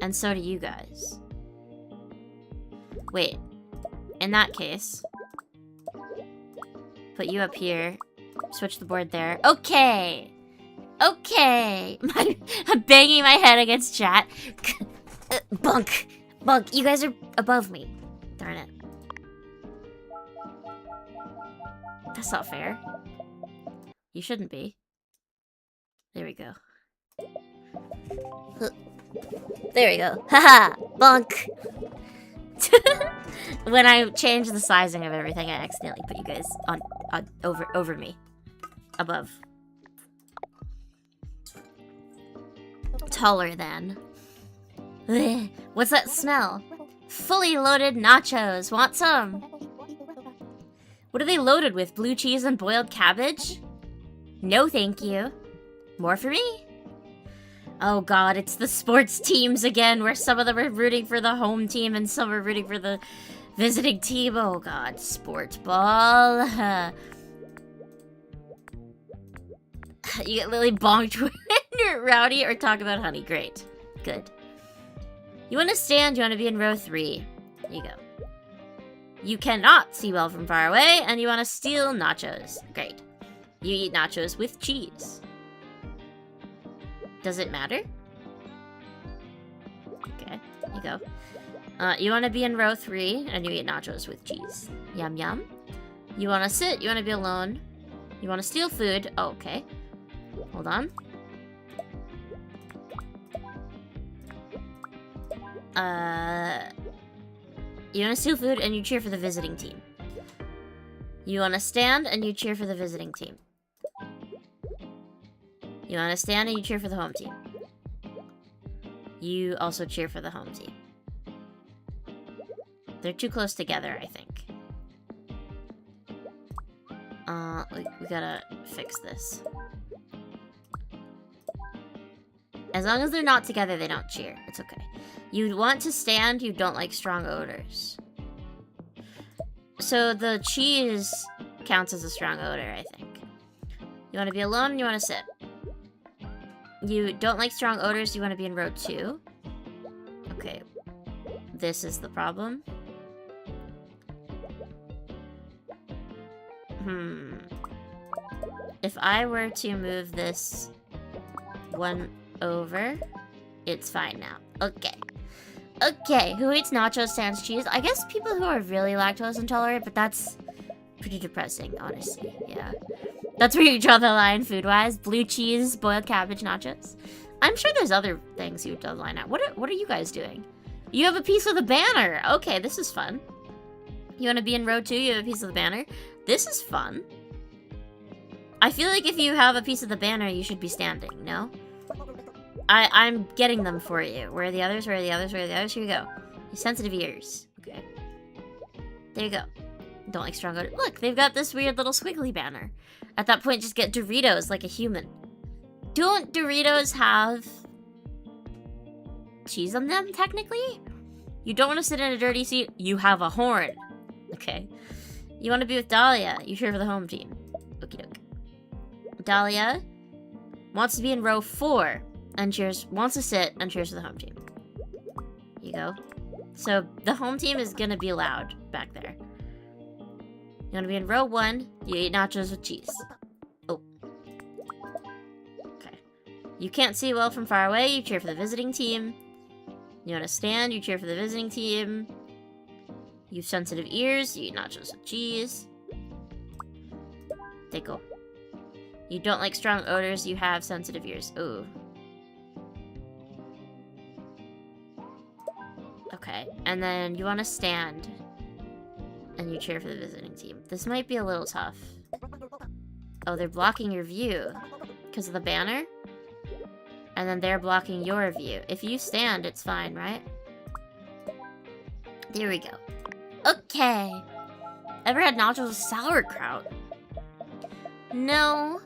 And so do you guys. Wait. In that case... Put you up here. Switch the board there. Okay! Okay! I'm banging my head against chat. Bunk! Bunk, you guys are above me. Darn it. That's not fair. You shouldn't be. There we go. There we go. Haha! Bunk! When I change the sizing of everything, I accidentally put you guys on over me. Above. Taller than. Ugh, what's that smell? Fully loaded nachos. Want some? What are they loaded with? Blue cheese and boiled cabbage? No, thank you. More for me? Oh god, it's the sports teams again, where some of them are rooting for the home team and some are rooting for the visiting team. Oh god, sport ball. You get Lily bonked when you're rowdy or talk about honey. Great. Good. You want to stand, you want to be in row 3. There you go. You cannot see well from far away, and you want to steal nachos. Great. You eat nachos with cheese. Does it matter? Okay, there you go. You want to be in row 3, and you eat nachos with cheese. Yum yum. You want to sit, you want to be alone. You want to steal food. Oh, okay. Hold on. You want to steal food, and you cheer for the visiting team. You want to stand, and you cheer for the visiting team. You want to stand, and you cheer for the home team. You also cheer for the home team. They're too close together, I think. We gotta fix this. As long as they're not together, they don't cheer. It's okay. You want to stand, you don't like strong odors. So the cheese counts as a strong odor, I think. You want to be alone and you want to sit. You don't like strong odors, you want to be in row 2. Okay. This is the problem. If I were to move this one over, it's fine now. Okay. Okay, who eats nachos sans cheese? I guess people who are really lactose intolerant, but that's pretty depressing, honestly. Yeah. That's where you draw the line food-wise. Blue cheese, boiled cabbage, nachos. I'm sure there's other things you would draw the line at. What are you guys doing? You have a piece of the banner. Okay, this is fun. You want to be in row 2? You have a piece of the banner. This is fun. I feel like if you have a piece of the banner, you should be standing, no? I'm getting them for you. Where are the others? Where are the others? Where are the others? Here you go. Sensitive ears. Okay. There you go. Don't like strong odor. Look, they've got this weird little squiggly banner. At that point, just get Doritos like a human. Don't Doritos have cheese on them, technically? You don't want to sit in a dirty seat. You have a horn. Okay. You want to be with Dahlia. You cheer for the home team. Okie doke. Dahlia wants to be in row 4 and wants to sit and cheers for the home team. Here you go. So the home team is gonna be loud back there. You want to be in row 1. You eat nachos with cheese. Oh. Okay. You can't see well from far away. You cheer for the visiting team. You want to stand. You cheer for the visiting team. You have sensitive ears. You eat nachos with cheese. They go. You don't like strong odors. You have sensitive ears. Ooh. Okay. And then you want to stand. And you cheer for the visiting team. This might be a little tough. Oh, they're blocking your view. Because of the banner? And then they're blocking your view. If you stand, it's fine, right? There we go. Okay. Ever had nachos with sauerkraut? No.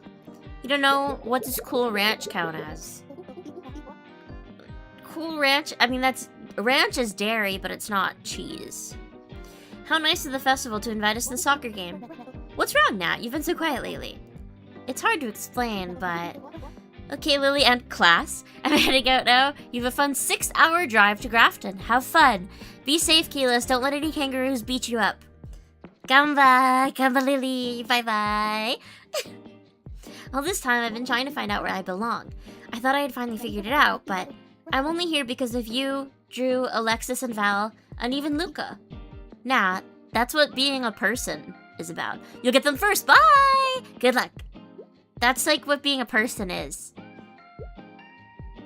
You don't know what does Cool Ranch count as? Cool Ranch? I mean, ranch is dairy, but it's not cheese. How nice of the festival to invite us to the soccer game. What's wrong, Nat? You've been so quiet lately. It's hard to explain, but... Okay, Lily and class. I'm heading out now. You have a fun 6-hour drive to Grafton. Have fun. Be safe, Keyless. Don't let any kangaroos beat you up. Gamba, Lily. Bye-bye. All this time, I've been trying to find out where I belong. I thought I had finally figured it out, but I'm only here because of you, Drew, Alexis, and Val, and even Luca. Nat, that's what being a person is about. You'll get them first. Bye! Good luck. That's like what being a person is.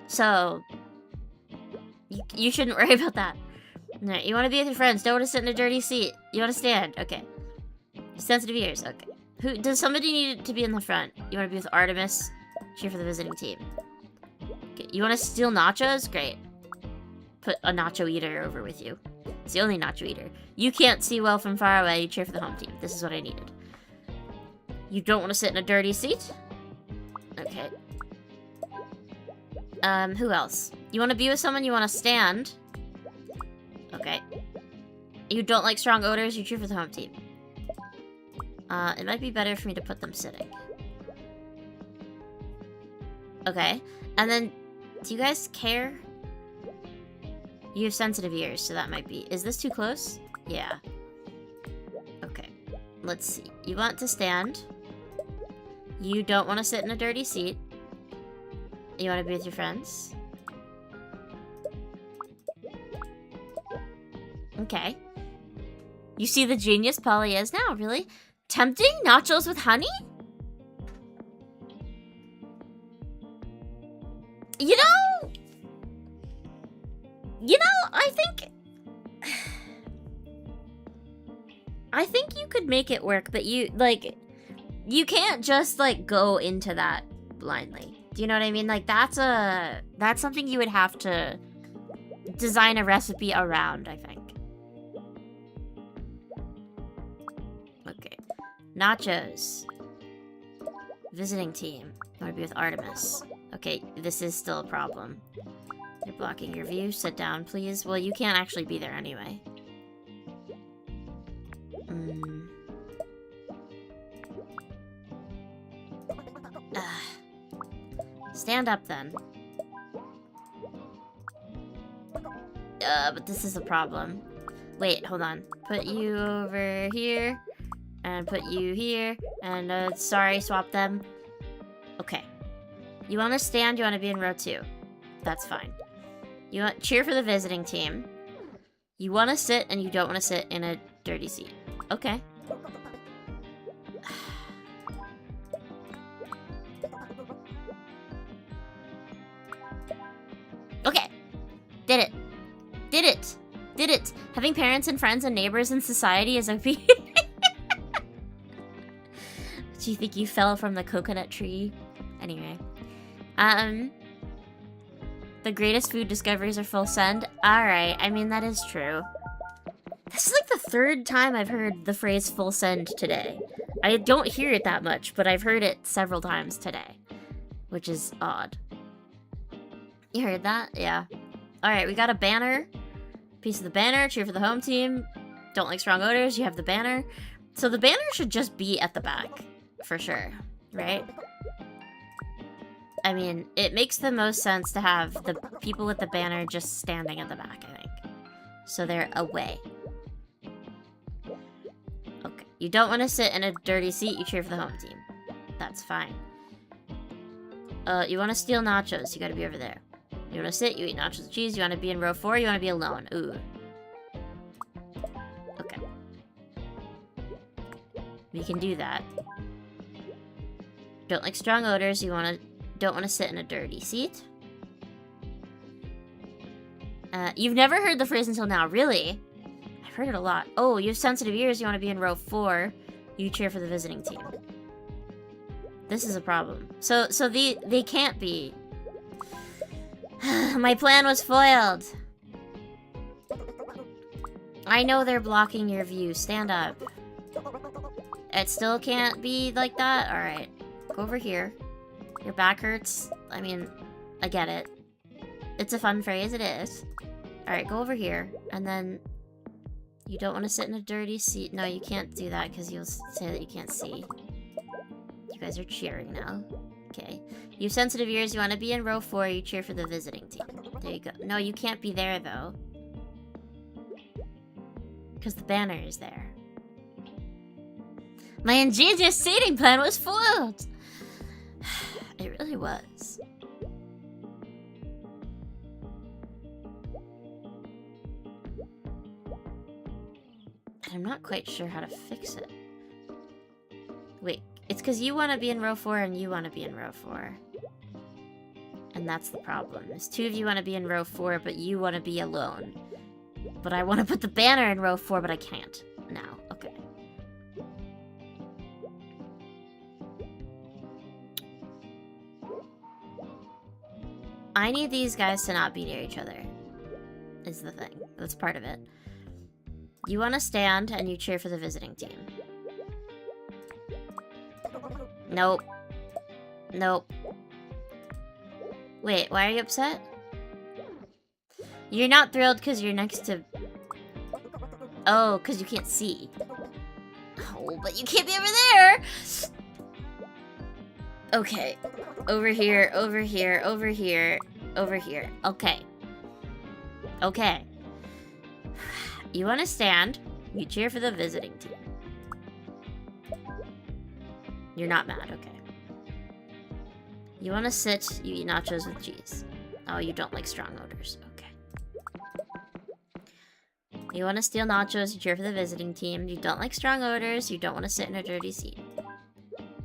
So, you shouldn't worry about that. Alright, you want to be with your friends. Don't want to sit in a dirty seat. You want to stand. Okay. Sensitive ears. Okay. Does somebody need to be in the front? You want to be with Artemis? Cheer for the visiting team. Okay. You want to steal nachos? Great. Put a nacho eater over with you. It's the only nacho eater. You can't see well from far away. You cheer for the home team. This is what I needed. You don't want to sit in a dirty seat? Okay. Who else? You want to be with someone? You want to stand? Okay. You don't like strong odors? You cheer for the home team. It might be better for me to put them sitting. Okay. And then, do you guys care? You have sensitive ears, so that might be... Is this too close? Yeah. Okay. Let's see. You want to stand. You don't want to sit in a dirty seat. You want to be with your friends. Okay. You see the genius Polly is now, really? Tempting nachos with honey? You know, I think you could make it work, but you can't just, go into that blindly. Do you know what I mean? Like, that's something you would have to design a recipe around, I think. Okay. Nachos. Visiting team. You want to be with Artemis. Okay, this is still a problem. They're blocking your view. Sit down, please. Well, you can't actually be there anyway. Stand up, then. But this is a problem. Wait, hold on. Put you over here. And put you here. And, sorry, swap them. Okay. You want to stand, you want to be in row 2. That's fine. You want cheer for the visiting team. You want to sit and you don't want to sit in a dirty seat. Okay. Okay. Did it. Did it. Did it. Having parents and friends and neighbors in society is a Do you think you fell from the coconut tree? Anyway. The greatest food discoveries are full send. Alright, I mean, that is true. This is like the third time I've heard the phrase full send today. I don't hear it that much, but I've heard it several times today. Which is odd. You heard that? Yeah. Alright, we got a banner. Piece of the banner, cheer for the home team. Don't like strong odors, you have the banner. So the banner should just be at the back. For sure. Right? I mean, it makes the most sense to have the people with the banner just standing at the back, I think. So they're away. Okay. You don't want to sit in a dirty seat, you cheer for the home team. That's fine. You want to steal nachos, you gotta be over there. You want to sit, you eat nachos with cheese, you want to be in row 4, you want to be alone. Ooh. Okay. We can do that. Don't like strong odors, you don't want to sit in a dirty seat. You've never heard the phrase until now, really? I've heard it a lot. Oh, you have sensitive ears, you want to be in row 4, you cheer for the visiting team. This is a problem. So they can't be. My plan was foiled. I know they're blocking your view. Stand up. It still can't be like that? Alright. Go over here. Your back hurts. I mean, I get it. It's a fun phrase. It is. Alright, go over here. And then... You don't want to sit in a dirty seat. No, you can't do that because you'll say that you can't see. You guys are cheering now. Okay. You have sensitive ears, you want to be in row 4, you cheer for the visiting team. There you go. No, you can't be there, though. Because the banner is there. My ingenious seating plan was foiled! It really was. And I'm not quite sure how to fix it. Wait. It's because you want to be in row 4 and you want to be in row 4. And that's the problem. Is 2 of you want to be in row 4, but you want to be alone. But I want to put the banner in row 4, but I can't. Now. Okay. I need these guys to not be near each other. Is the thing. That's part of it. You want to stand and you cheer for the visiting team. Nope. Nope. Wait, why are you upset? You're not thrilled because you're next to... Oh, because you can't see. Oh, but you can't be over there! Okay. Over here, over here, over here, over here. Okay. Okay. You want to stand. You cheer for the visiting team. You're not mad, okay. You want to sit, you eat nachos with cheese. Oh, you don't like strong odors, okay. You want to steal nachos, you cheer for the visiting team. You don't like strong odors, you don't want to sit in a dirty seat.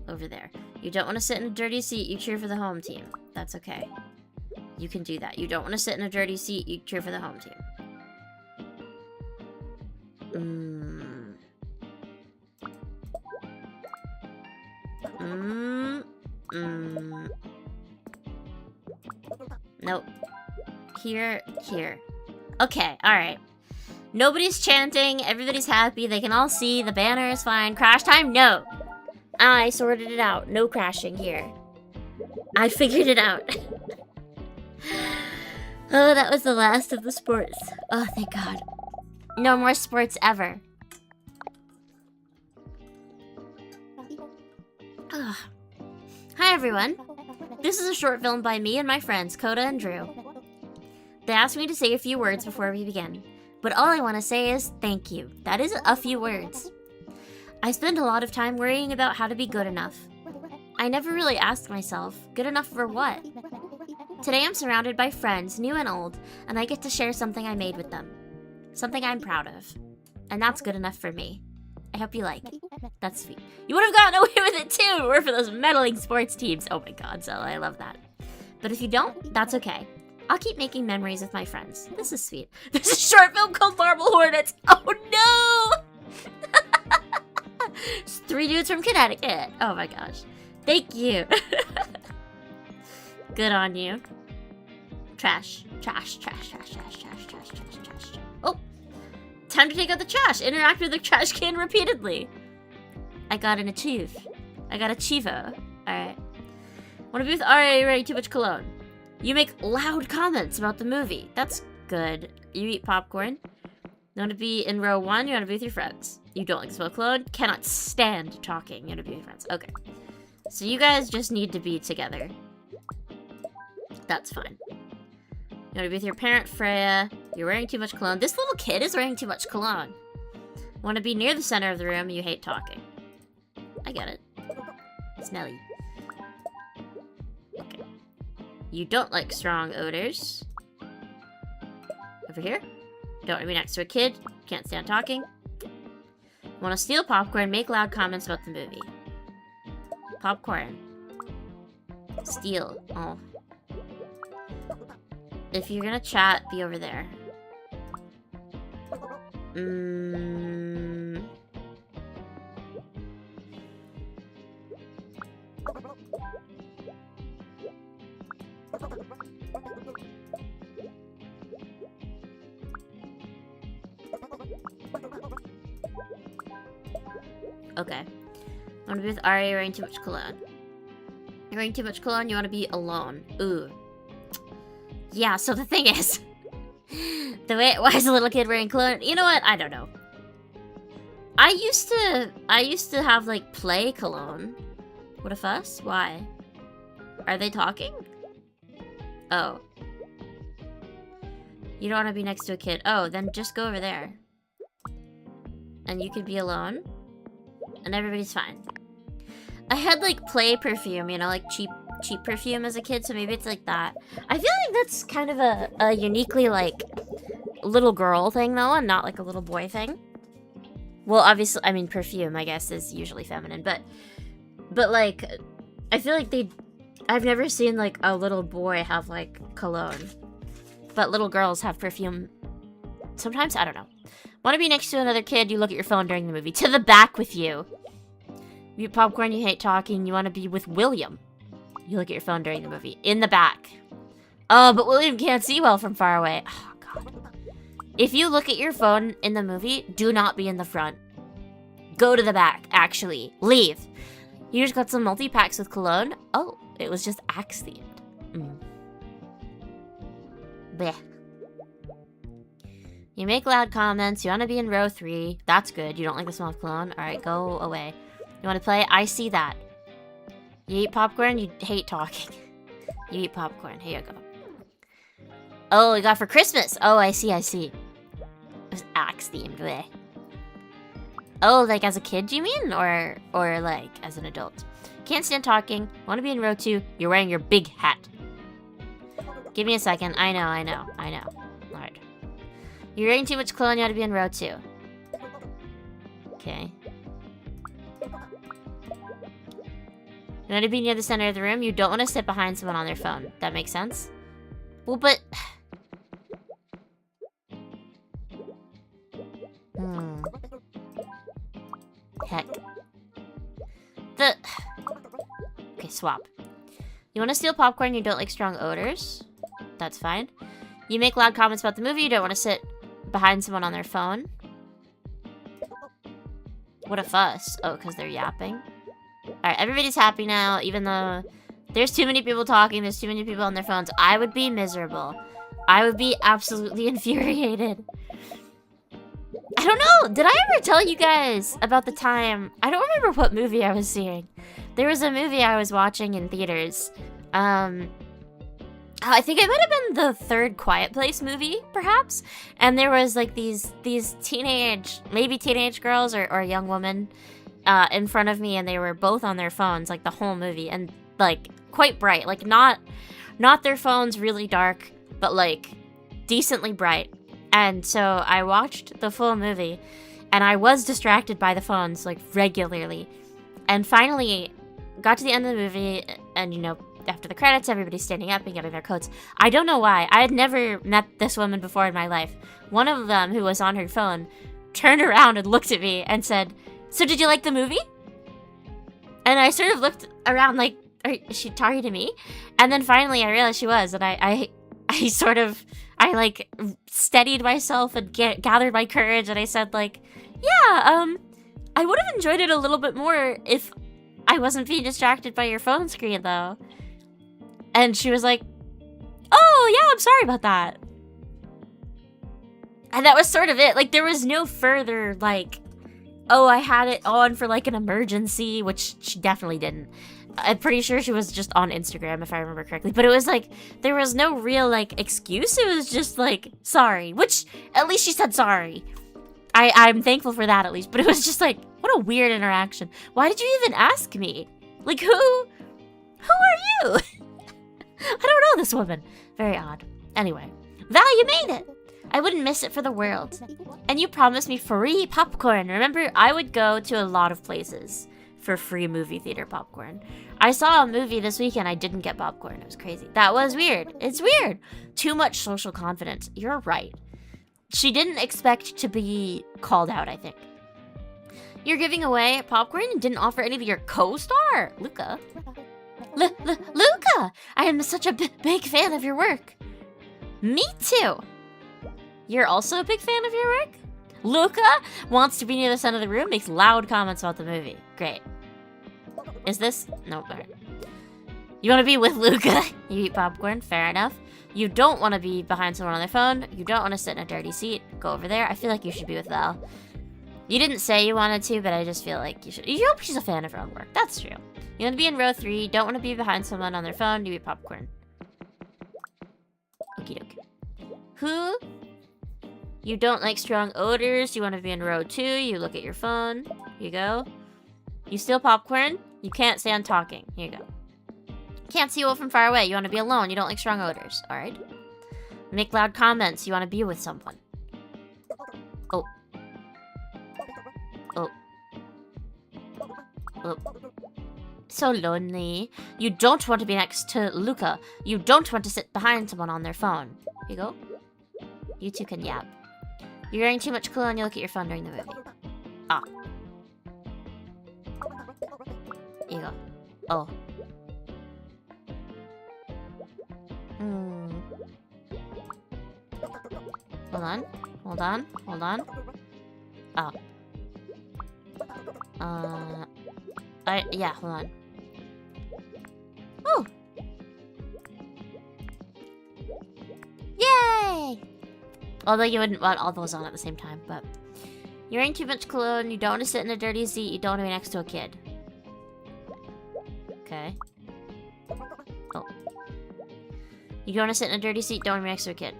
Over there. You don't want to sit in a dirty seat, you cheer for the home team. That's okay. You can do that. You don't want to sit in a dirty seat, you cheer for the home team. Nope. Here. Okay, alright. Nobody's chanting, everybody's happy, they can all see, the banner is fine. Crash time? No! I sorted it out. No crashing here. I figured it out. Oh, that was the last of the sports. Oh, thank God. No more sports ever. Ugh. Hi, everyone. This is a short film by me and my friends, Coda and Drew. They asked me to say a few words before we begin, but all I want to say is thank you. That is a few words. I spend a lot of time worrying about how to be good enough. I never really asked myself, good enough for what? Today I'm surrounded by friends, new and old, and I get to share something I made with them. Something I'm proud of. And that's good enough for me. I hope you like. That's sweet. You would have gotten away with it too, were for those meddling sports teams. Oh my god, Zella, I love that. But if you don't, that's okay. I'll keep making memories with my friends. This is sweet. There's a short film called Marble Hornets. Oh no! It's 3 dudes from Connecticut. Oh my gosh. Thank you. Good on you. Trash. Trash, trash, trash, trash, trash, trash, trash, trash. Oh! Time to take out the trash. Interact with the trash can repeatedly. I got an achieve. I got a Chivo. Alright. Wanna be with RA wearing too much cologne? You make loud comments about the movie. That's good. You eat popcorn. You wanna be in row 1? You wanna be with your friends. You don't like to smell cologne. Cannot stand talking. You wanna be with your friends. Okay. So you guys just need to be together. That's fine. You wanna be with your parent, Freya. You're wearing too much cologne. This little kid is wearing too much cologne. Wanna be near the center of the room. You hate talking. I get it. Smelly. Okay. You don't like strong odors. Over here. Don't want to be next to a kid. Can't stand talking. Want to steal popcorn. Make loud comments about the movie. Popcorn. Steal. Oh. If you're gonna chat, be over there. Okay. I want to be with Ari wearing too much cologne. You're wearing too much cologne, you want to be alone. Ooh. Yeah, so the thing is... why is a little kid wearing cologne? You know what? I don't know. I used to have, like, play cologne. What a fuss? Why? Are they talking? Oh. You don't want to be next to a kid. Oh, then just go over there. And you could be alone. And everybody's fine. I had, like, play perfume, you know, like cheap perfume as a kid, so maybe it's like that. I feel like that's kind of a uniquely, like, little girl thing, though, and not, like, a little boy thing. Well, obviously, I mean, perfume, I guess, is usually feminine, but, like, I feel like I've never seen, like, a little boy have, like, cologne. But little girls have perfume. Sometimes, I don't know. Want to be next to another kid, you look at your phone during the movie. To the back with you. You eat popcorn, you hate talking, you want to be with William. You look at your phone during the movie. In the back. Oh, but William can't see well from far away. Oh, God. If you look at your phone in the movie, do not be in the front. Go to the back, actually. Leave. You just got some multi-packs with cologne. Oh, it was just Axe themed. Bleh. You make loud comments. You want to be in row 3. That's good. You don't like the smell of cologne. Alright, go away. You want to play? I see that. You eat popcorn? You hate talking. You eat popcorn. Here you go. Oh, we got for Christmas. Oh, I see. It was Axe themed. Bleh. Oh, like as a kid, you mean? Or like as an adult? Can't stand talking. Want to be in row 2. You're wearing your big hat. Give me a second. I know. Alright. You're wearing too much cologne, you ought to be in row 2. Okay. You want to be near the center of the room? You don't want to sit behind someone on their phone. That makes sense? Well, but... Heck. Okay, swap. You want to steal popcorn, you don't like strong odors? That's fine. You make loud comments about the movie, you don't want to sit behind someone on their phone. What a fuss. Oh, because they're yapping. Alright, everybody's happy now, even though there's too many people talking, there's too many people on their phones. I would be miserable. I would be absolutely infuriated. I don't know, did I ever tell you guys about the time... I don't remember what movie I was seeing. There was a movie I was watching in theaters. I think it might have been the third Quiet Place movie, perhaps. And there was like these teenage girls or young women in front of me, and they were both on their phones like the whole movie, and like quite bright, like not Not their phones really dark, but like decently bright. And so I watched the full movie, and I was distracted by the phones like regularly. And finally got to the end of the movie, and you know, after the credits, everybody's standing up and getting their coats. I don't know why. I had never met this woman before in my life. One of them, who was on her phone, turned around and looked at me and said, "So did you like the movie?" And I sort of looked around like, is she talking to me? And then finally I realized she was, and I like steadied myself and gathered my courage, and I said like, yeah, I would have enjoyed it a little bit more if I wasn't being distracted by your phone screen though. And she was like, oh yeah, I'm sorry about that. And that was sort of it. Like, there was no further like, oh, I had it on for like an emergency, which she definitely didn't. I'm pretty sure she was just on Instagram, if I remember correctly. But it was like, there was no real like excuse. It was just like, sorry. Which, at least she said sorry. I'm thankful for that at least. But it was just like, what a weird interaction. Why did you even ask me? Like, who are you? I don't know this woman. Very odd. Anyway, Val, you made it. I wouldn't miss it for the world. And you promised me free popcorn. Remember, I would go to a lot of places for free movie theater popcorn. I saw a movie this weekend. I didn't get popcorn. It was crazy. That was weird. It's weird. Too much social confidence. You're right. She didn't expect to be called out, I think. You're giving away popcorn and didn't offer any to your co-star, Luca. Luca! I am such a big fan of your work. Me too. You're also a big fan of your work? Luca wants to be near the center of the room, makes loud comments about the movie. Great. Is this? Nope. Right. You want to be with Luca? You eat popcorn? Fair enough. You don't want to be behind someone on their phone. You don't want to sit in a dirty seat. Go over there. I feel like you should be with Val. You didn't say you wanted to, but I just feel like you should. You hope she's a fan of her own work. That's true. You want to be in row 3. Don't want to be behind someone on their phone. You eat popcorn. Okie dokie. Who? You don't like strong odors. You want to be in row 2. You look at your phone. Here you go. You steal popcorn. You can't stand talking. Here you go. Can't see well from far away. You want to be alone. You don't like strong odors. Alright. Make loud comments. You want to be with someone. Oh. Oh. Oh. So lonely. You don't want to be next to Luca. You don't want to sit behind someone on their phone. Here you go. You two can yap. You're wearing too much cologne. You look at your phone during the movie. Ah. Here you go. Oh. Hold on. Hold on. Hold on. Oh. Yeah, hold on. Oh! Yay! Although you wouldn't want all those on at the same time, but... You're wearing too much cologne, you don't want to sit in a dirty seat, you don't want to be next to a kid. Okay. Oh. You don't want to sit in a dirty seat, don't want to be next to a kid.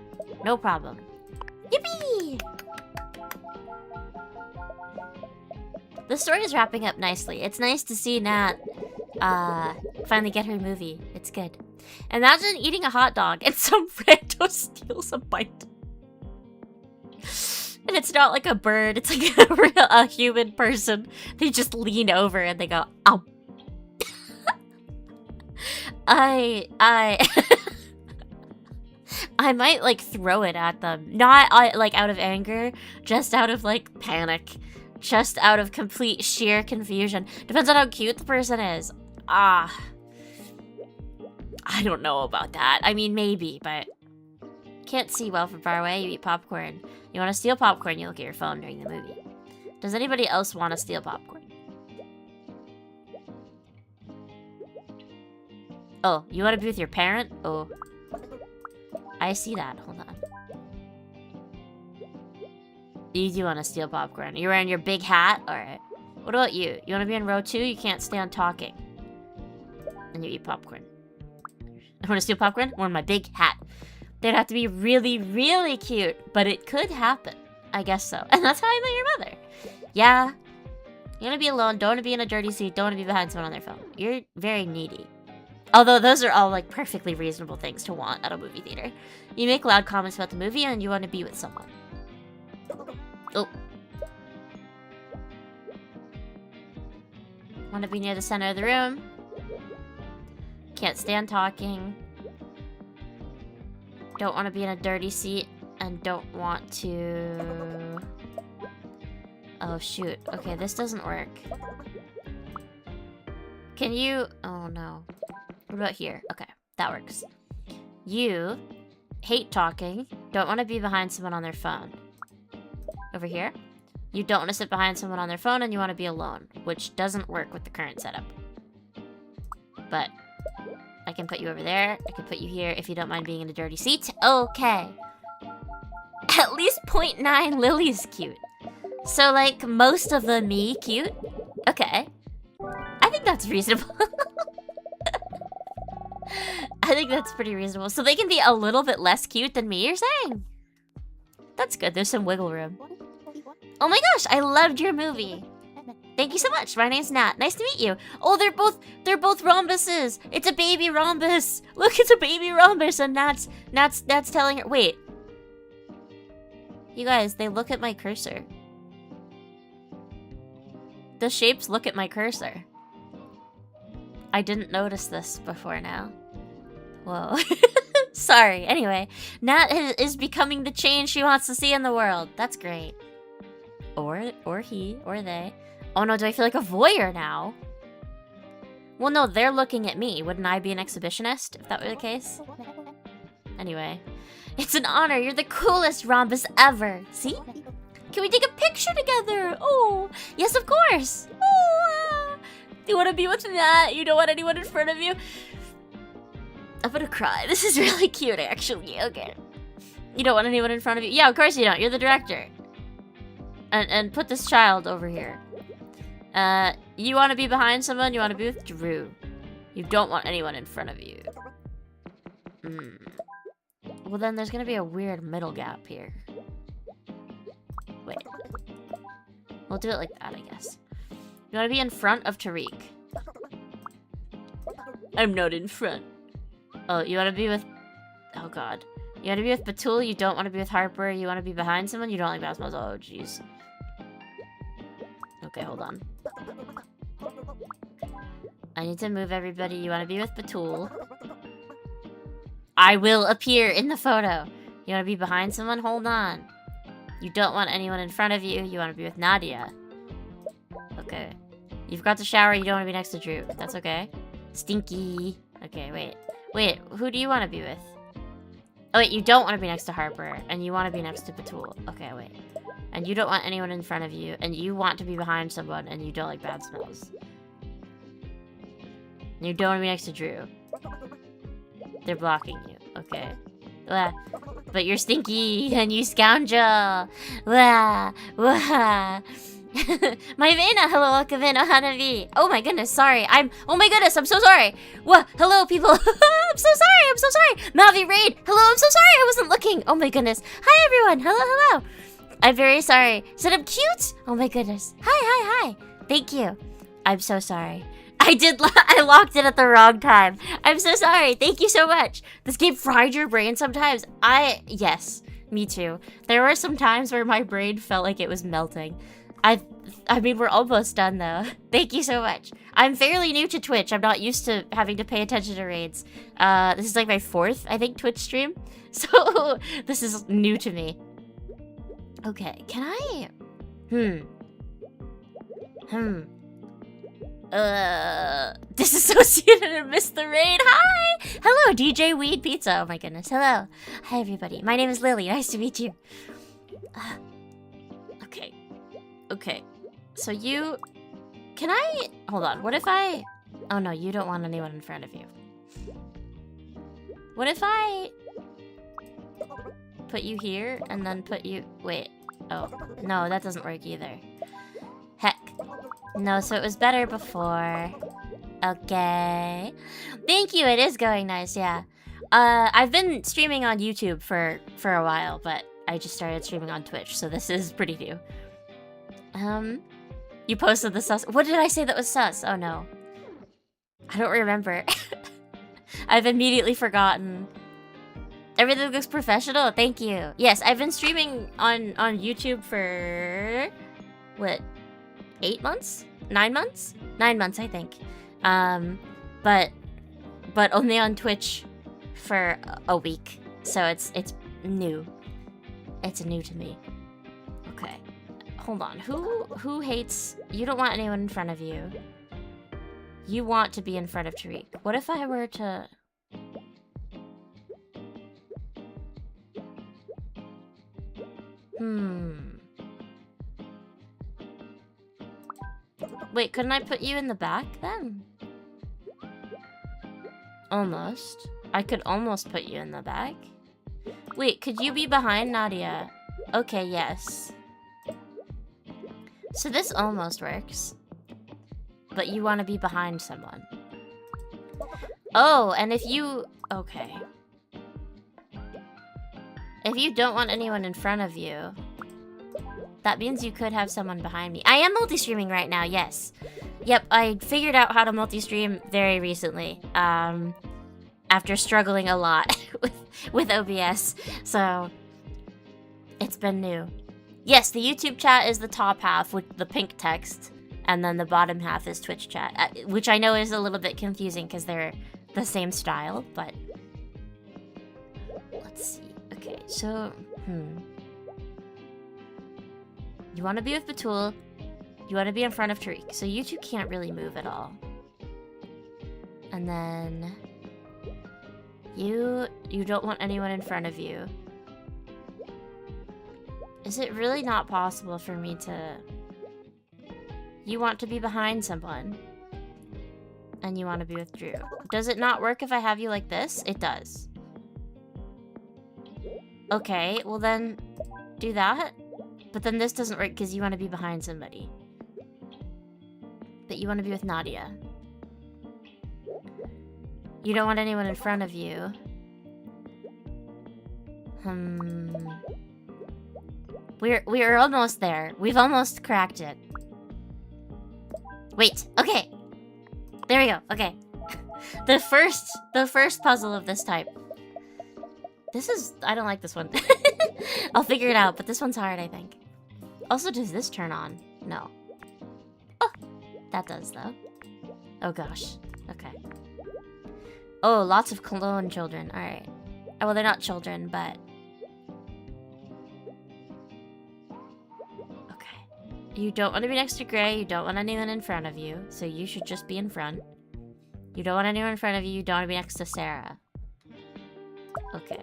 No problem. Yippee! The story is wrapping up nicely. It's nice to see Nat finally get her movie. It's good. Imagine eating a hot dog and some rando steals a bite. And it's not like a bird, it's like a human person. They just lean over and they go, ow. I might like throw it at them. Not like out of anger, just out of like panic. Just out of complete sheer confusion. Depends on how cute the person is. I don't know about that. I mean, maybe, but... Can't see well from far away, you eat popcorn. You want to steal popcorn, you look at your phone during the movie. Does anybody else want to steal popcorn? Oh, you want to be with your parent? Oh. I see that. Hold on. You do want to steal popcorn. You're wearing your big hat? Alright. What about you? You want to be in row 2? You can't stand talking. And you eat popcorn. I want to steal popcorn? Wearing my big hat. They'd have to be really, really cute. But it could happen. I guess so. And that's how I met your mother. Yeah. You want to be alone. Don't want to be in a dirty seat. Don't want to be behind someone on their phone. You're very needy. Although those are all, like, perfectly reasonable things to want at a movie theater. You make loud comments about the movie and you want to be with someone. Oh. Want to be near the center of the room. Can't stand talking. Don't want to be in a dirty seat. And don't want to... Oh, shoot. Okay, this doesn't work. Can you... Oh, no. What about here? Okay, that works. You hate talking. Don't want to be behind someone on their phone. Over here. You don't want to sit behind someone on their phone and you want to be alone, which doesn't work with the current setup. But I can put you over there. I can put you here if you don't mind being in a dirty seat. Okay. At least 0.9 Lily's cute. So, like, most of the me cute? Okay. I think that's reasonable. I think that's pretty reasonable. So they can be a little bit less cute than me, you're saying? That's good. There's some wiggle room. Oh my gosh, I loved your movie. Thank you so much. My name's Nat. Nice to meet you. Oh, they're both rhombuses. It's a baby rhombus. Look, it's a baby rhombus, and Nat's telling her. Wait. You guys, they look at my cursor. The shapes look at my cursor. I didn't notice this before now. Whoa. Sorry. Anyway, Nat is becoming the change she wants to see in the world. That's great. Or he, or they. Oh no, do I feel like a voyeur now? Well, no, they're looking at me. Wouldn't I be an exhibitionist if that were the case? Anyway. It's an honor. You're the coolest rhombus ever. See? Can we take a picture together? Oh, yes, of course. Oh, you want to be with Nat? You don't want anyone in front of you? I'm gonna cry. This is really cute, actually. Okay. You don't want anyone in front of you? Yeah, of course you don't. You're the director. And put this child over here. You want to be behind someone? You want to be with Drew. You don't want anyone in front of you. Well, then there's gonna be a weird middle gap here. Wait. We'll do it like that, I guess. You want to be in front of Tariq. I'm not in front. Oh, you want to be with... Oh, God. You want to be with Batul, you don't want to be with Harper, you want to be behind someone, you don't like Basmos. Oh, jeez. Okay, hold on. I need to move everybody. You want to be with Batul. I will appear in the photo. You want to be behind someone? Hold on. You don't want anyone in front of you. You want to be with Nadia. Okay. You've got the shower. You don't want to be next to Drew. That's okay. Stinky. Okay, wait. Wait, who do you want to be with? Oh, wait, you don't want to be next to Harper. And you want to be next to Batul. Okay, wait. And you don't want anyone in front of you. And you want to be behind someone. And you don't like bad smells. And you don't want to be next to Drew. They're blocking you. Okay. Wah. But you're stinky and you scoundrel. Wah. Wah. My Vena, hello, welcome in, Hanavi. Oh my goodness, sorry. Oh my goodness, I'm so sorry. Wah, hello, people. I'm so sorry. Mavi Raid, hello, I'm so sorry. I wasn't looking. Oh my goodness. Hi, everyone. Hello. I'm very sorry. Said I'm cute? Oh my goodness. Hi. Thank you. I'm so sorry. I locked it at the wrong time. I'm so sorry. Thank you so much. This game fried your brain sometimes. Yes, me too. There were some times where my brain felt like it was melting. I mean, we're almost done though. Thank you so much. I'm fairly new to Twitch. I'm not used to having to pay attention to raids. This is like my 4th, I think, Twitch stream. So this is new to me. Okay, can I? Disassociated and missed the raid. Hi! Hello, DJ Weed Pizza. Oh my goodness. Hello. Hi, everybody. My name is Lily. Nice to meet you. Okay. So you... Can I... Hold on. What if I... Oh no, you don't want anyone in front of you. What if I... Put you here and then put you... Wait. Oh. No, that doesn't work either. Heck. No, so it was better before. Okay. Thank you, it is going nice, yeah. I've been streaming on YouTube for a while, but I just started streaming on Twitch, so this is pretty new. You posted the sus- What did I say that was sus? Oh no. I don't remember. I've immediately forgotten. Everything looks professional. Thank you. Yes, I've been streaming on YouTube for what? 8 months? 9 months? 9 months, I think. But only on Twitch for a week. So it's new. It's new to me. Okay. Hold on. Who hates... You don't want anyone in front of you. You want to be in front of Tariq. What if I were to... Wait, couldn't I put you in the back then? Almost. I could almost put you in the back. Wait, could you be behind Nadia? Okay, yes. So this almost works. But you want to be behind someone. Oh, and if you... Okay. If you don't want anyone in front of you, that means you could have someone behind me. I am multi-streaming right now, yes. Yep, I figured out how to multi-stream very recently. After struggling a lot with OBS. So, it's been new. Yes, the YouTube chat is the top half with the pink text. And then the bottom half is Twitch chat. Which I know is a little bit confusing because they're the same style, but... Let's see. Okay, so... You want to be with Batul. You want to be in front of Tariq. So you two can't really move at all. And then... You don't want anyone in front of you. Is it really not possible for me to... You want to be behind someone. And you want to be with Drew. Does it not work if I have you like this? It does. Okay, well then... Do that. But then this doesn't work because you want to be behind somebody. But you want to be with Nadia. You don't want anyone in front of you. We're almost there. We've almost cracked it. Wait, okay. There we go, okay. The first puzzle of this type. I don't like this one. I'll figure it out, but this one's hard, I think. Also, does this turn on? No. Oh, that does, though. Oh, gosh. Okay. Oh, lots of cologne children. Alright. Oh, well, they're not children, but... Okay. You don't want to be next to Gray. You don't want anyone in front of you. So you should just be in front. You don't want anyone in front of you. You don't want to be next to Sarah. Okay.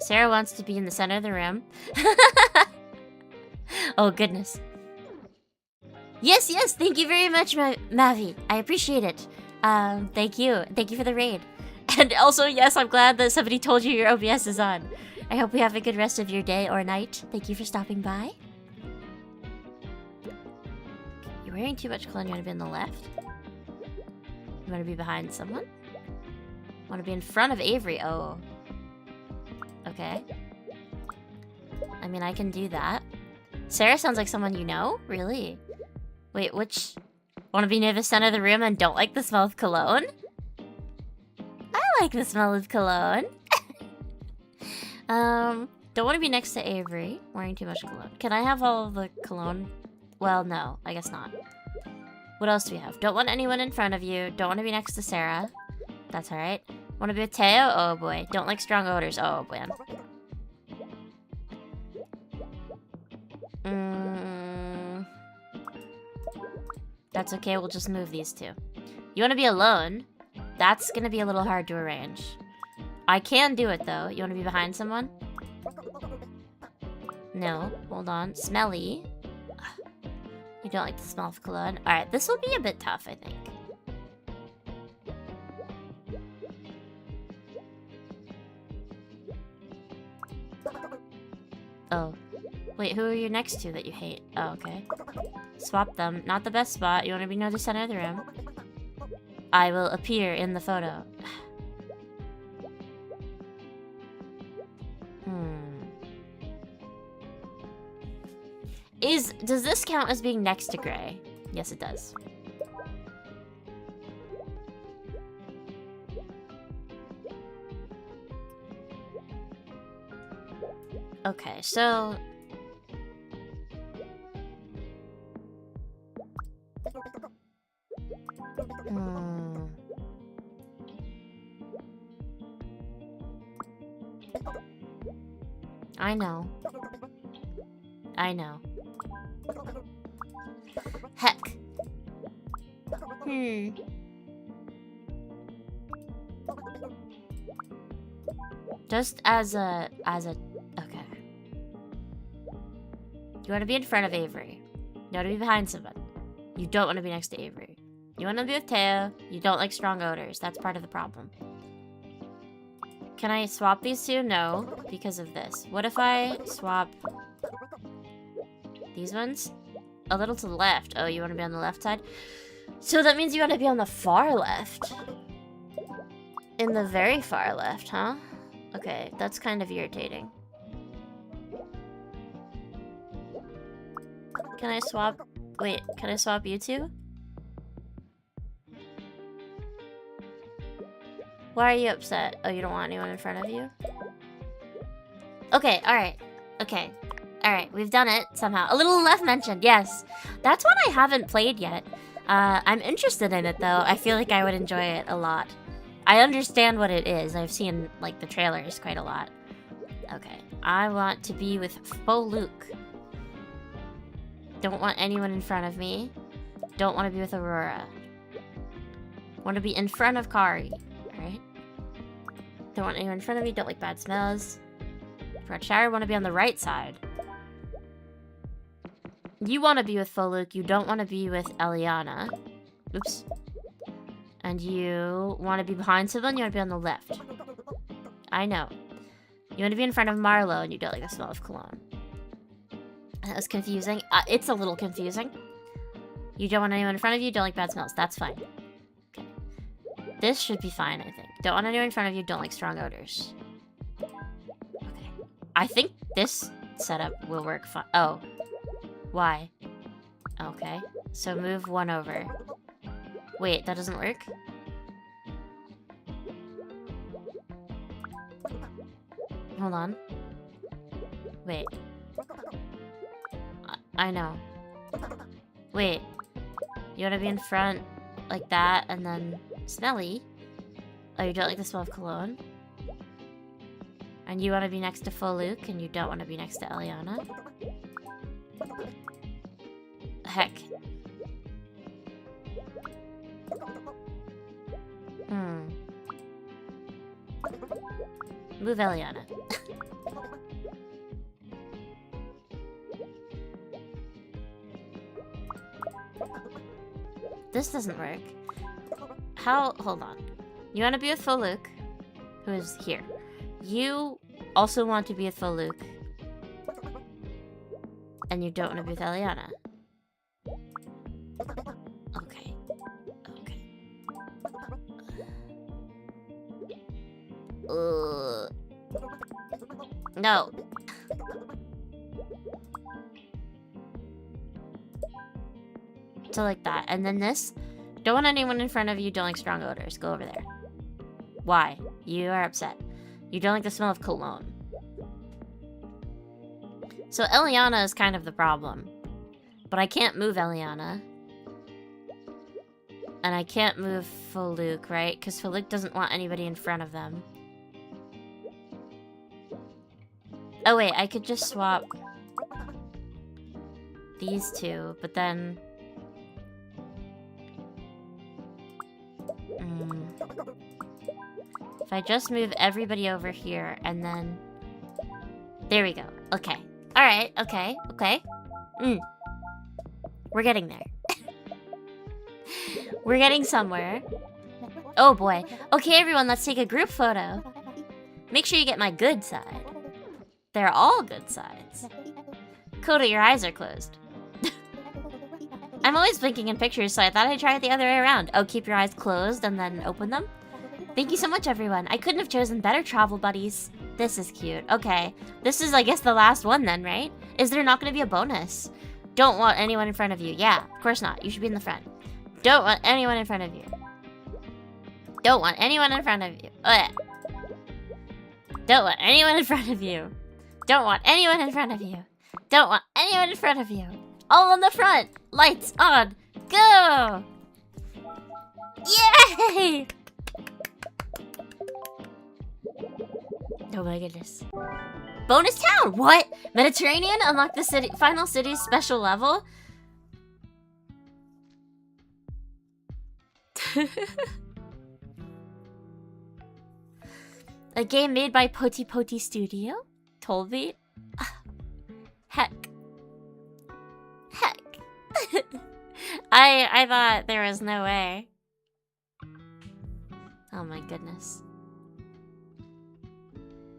Sarah wants to be in the center of the room. Oh, goodness. Yes, yes. Thank you very much, Mavi. I appreciate it. Thank you. Thank you for the raid. And also, yes, I'm glad that somebody told you your OBS is on. I hope you have a good rest of your day or night. Thank you for stopping by. You're wearing too much cologne. You want to be on the left? You want to be behind someone? Want to be in front of Avery? Oh. Okay. I mean, I can do that. Sarah sounds like someone you know? Really? Wait, which... Want to be near the center of the room and don't like the smell of cologne? I like the smell of cologne. Don't want to be next to Avery. Wearing too much cologne. Can I have all of the cologne? Well, no. I guess not. What else do we have? Don't want anyone in front of you. Don't want to be next to Sarah. That's alright. Want to be with Teo? Oh boy. Don't like strong odors. Oh man. That's okay, we'll just move these two. You want to be alone? That's gonna be a little hard to arrange. I can do it though. You want to be behind someone? No. Hold on. Smelly. You don't like the smell of cologne? Alright, this will be a bit tough, I think. Oh. Wait, who are you next to that you hate? Oh, okay. Swap them. Not the best spot. You want to be near the center of the room? I will appear in the photo. Does this count as being next to Gray? Yes, it does. Okay, so... I know. I know. Heck. Just as a... Okay. You want to be in front of Avery. You want to be behind someone. You don't want to be next to Avery. You want to be with Teo. You don't like strong odors. That's part of the problem. Can I swap these two? No, because of this. What if I swap these ones? A little to the left. Oh, you want to be on the left side? So that means you want to be on the far left. In the very far left, huh? Okay, that's kind of irritating. Can I swap... Wait, can I swap you two? Why are you upset? Oh, you don't want anyone in front of you? Okay, alright. Okay. Alright, we've done it somehow. A little left mentioned, yes. That's one I haven't played yet. I'm interested in it, though. I feel like I would enjoy it a lot. I understand what it is. I've seen, like, the trailers quite a lot. Okay. I want to be with Faux Luke. Don't want anyone in front of me. Don't want to be with Aurora. Want to be in front of Kari. Alright. Don't want anyone in front of me. Don't like bad smells. For a shower, want to be on the right side. You want to be with Faux Luke. You don't want to be with Eliana. Oops. And you want to be behind someone. You want to be on the left. I know. You want to be in front of Marlo, and you don't like the smell of cologne. That was confusing. It's a little confusing. You don't want anyone in front of you. Don't like bad smells. That's fine. Okay. This should be fine, I think. Don't want anyone in front of you. Don't like strong odors. Okay. I think this setup will work fine. Oh. Why? Okay. So move one over. Wait, that doesn't work? Hold on. Wait. I know. Wait. You want to be in front like that and then smelly? Oh, you don't like the smell of cologne? And you want to be next to Faux Luke and you don't want to be next to Eliana? Heck. Move Eliana. This doesn't work. How? Hold on. You want to be with Faux Luke, who is here. You also want to be with Faux Luke. And you don't want to be with Eliana. Okay. Okay. No. So like that. And then this. Don't want anyone in front of you. Don't like strong odors. Go over there. Why? You are upset. You don't like the smell of cologne. So Eliana is kind of the problem. But I can't move Eliana. And I can't move Faux Luke, right? Because Faux Luke doesn't want anybody in front of them. Oh wait, I could just swap these two, but then... If I just move everybody over here, and then... There we go. Okay. Alright, okay, okay. We're getting there. We're getting somewhere. Oh boy. Okay, everyone, let's take a group photo. Make sure you get my good side. They're all good sides. Coda, your eyes are closed. I'm always blinking in pictures, so I thought I'd try it the other way around. Oh, keep your eyes closed and then open them? Thank you so much, everyone. I couldn't have chosen better travel buddies. This is cute. Okay. This is, I guess, the last one then, right? Is there not going to be a bonus? Don't want anyone in front of you. Yeah, of course not. You should be in the front. Don't want anyone in front of you. Don't want anyone in front of you. Ugh. Don't want anyone in front of you. Don't want anyone in front of you. Don't want anyone in front of you. All on the front. Lights on. Go! Yay! Oh my goodness. Bonus town! What? Mediterranean? Unlock the city final city's special level? A game made by Poti Poti Studio? Told me? Heck. Heck. I thought there was no way. Oh my goodness.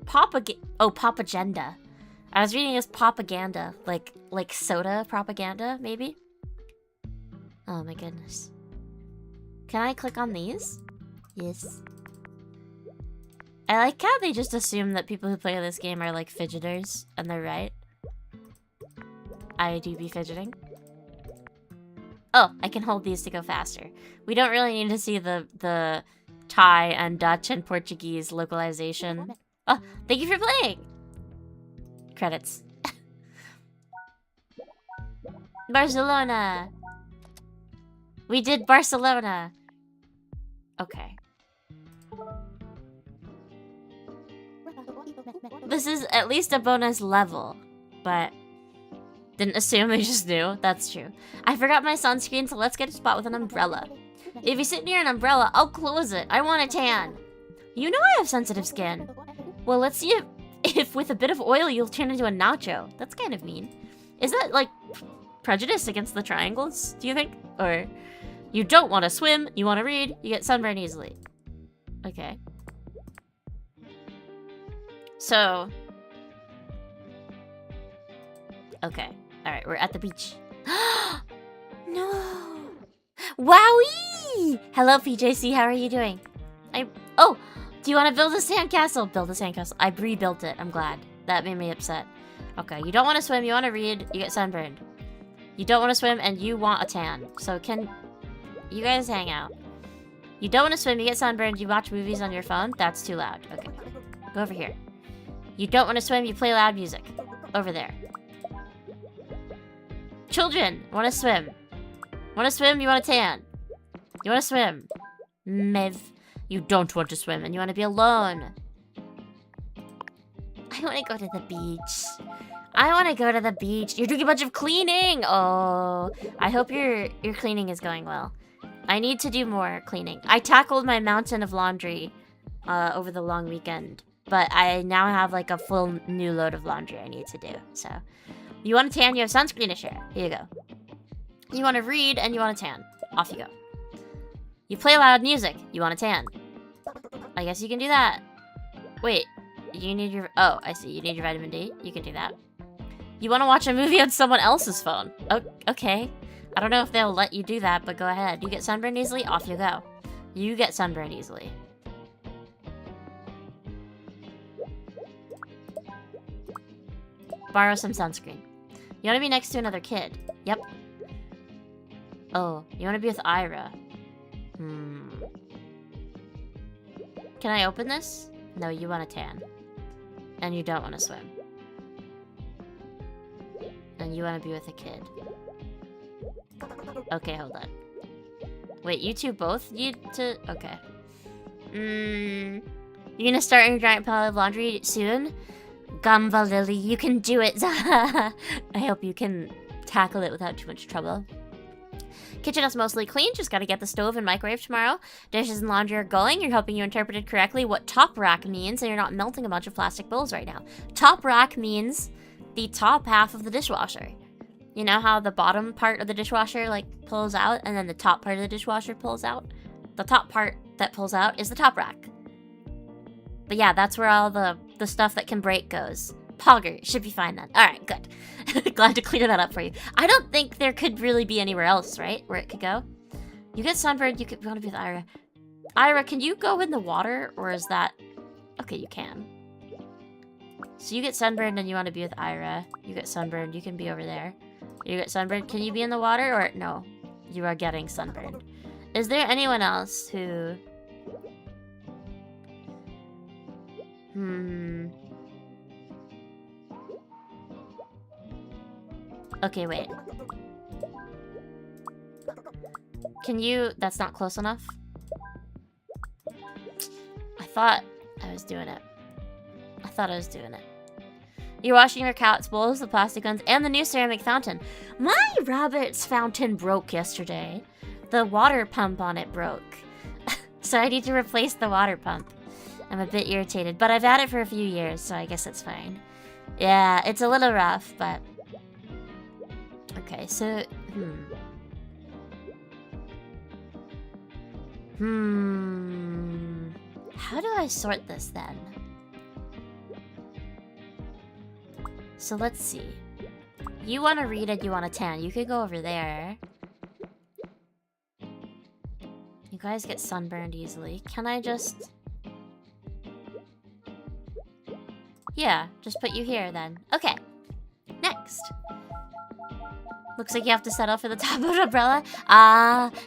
Propaganda. I was reading as propaganda, like soda propaganda, maybe? Oh my goodness. Can I click on these? Yes. I like how they just assume that people who play this game are like fidgeters, and they're right. I do be fidgeting. Oh, I can hold these to go faster. We don't really need to see the Thai and Dutch and Portuguese localization. Oh, thank you for playing! Credits. Barcelona! We did Barcelona! Okay. This is at least a bonus level, but didn't assume they just knew. That's true. I forgot my sunscreen, so let's get a spot with an umbrella. If you sit near an umbrella, I'll close it. I want a tan. You know I have sensitive skin. Well, let's see if with a bit of oil you'll turn into a nacho. That's kind of mean. Is that, like, prejudice against the triangles, do you think? Or you don't want to swim, you want to read, you get sunburn easily. Okay. So... Okay. Alright, we're at the beach. No! Wowie! Hello, PJC, how are you doing? Oh! Do you want to build a sandcastle? Build a sandcastle. I rebuilt it. I'm glad. That made me upset. Okay, you don't want to swim, you want to read, you get sunburned. You don't want to swim, and you want a tan. So can you guys hang out? You don't want to swim, you get sunburned, you watch movies on your phone? That's too loud. Okay. Go over here. You don't want to swim, you play loud music. Over there. Children, want to swim. Want to swim, you want a tan. You want to swim. Mev. You don't want to swim and you want to be alone. I want to go to the beach. I want to go to the beach. You're doing a bunch of cleaning. Oh, I hope your cleaning is going well. I need to do more cleaning. I tackled my mountain of laundry over the long weekend, but I now have like a full new load of laundry I need to do. So, you want a tan? You have sunscreen to share. Here you go. You want to read and you want a tan. Off you go. You play loud music. You want a tan. I guess you can do that. Wait, you need your... Oh, I see. You need your vitamin D. You can do that. You want to watch a movie on someone else's phone. Oh, okay. I don't know if they'll let you do that, but go ahead. You get sunburned easily? Off you go. You get sunburned easily. Borrow some sunscreen. You want to be next to another kid. Yep. Oh, you want to be with Ira. Can I open this? No, you want a tan. And you don't want to swim. And you want to be with a kid. Okay, hold on. Wait, you two both need to... Okay. You're gonna start your giant pile of laundry soon? Gumba Lily, you can do it! I hope you can tackle it without too much trouble. Kitchen is mostly clean, just gotta get the stove and microwave tomorrow. Dishes and laundry are going. You're hoping you interpreted correctly what top rack means and you're not melting a bunch of plastic bowls right now. Top rack means the top half of the dishwasher. You know how the bottom part of the dishwasher like pulls out and then the top part of the dishwasher pulls out? The top part that pulls out is the top rack. But yeah, that's where all the stuff that can break goes. Pogger, should be fine then. Alright, good. Glad to clear that up for you. I don't think there could really be anywhere else, right? Where it could go. You get sunburned, you want to be with Ira. Ira, can you go in the water? Or is that... Okay, you can. So you get sunburned and you want to be with Ira. You get sunburned, you can be over there. You get sunburned, can you be in the water? Or no, you are getting sunburned. Is there anyone else who... Okay, wait. Can you... That's not close enough? I thought I was doing it. I thought I was doing it. You're washing your cat's bowls, the plastic ones, and the new ceramic fountain. My rabbit's fountain broke yesterday. The water pump on it broke. So I need to replace the water pump. I'm a bit irritated, but I've had it for a few years, so I guess it's fine. Yeah, it's a little rough, but... Okay, so... How do I sort this, then? So let's see. You want to read and you want to tan. You could go over there. You guys get sunburned easily. Can I just... Yeah, just put you here then. Okay. Next. Looks like you have to settle for the top of an umbrella.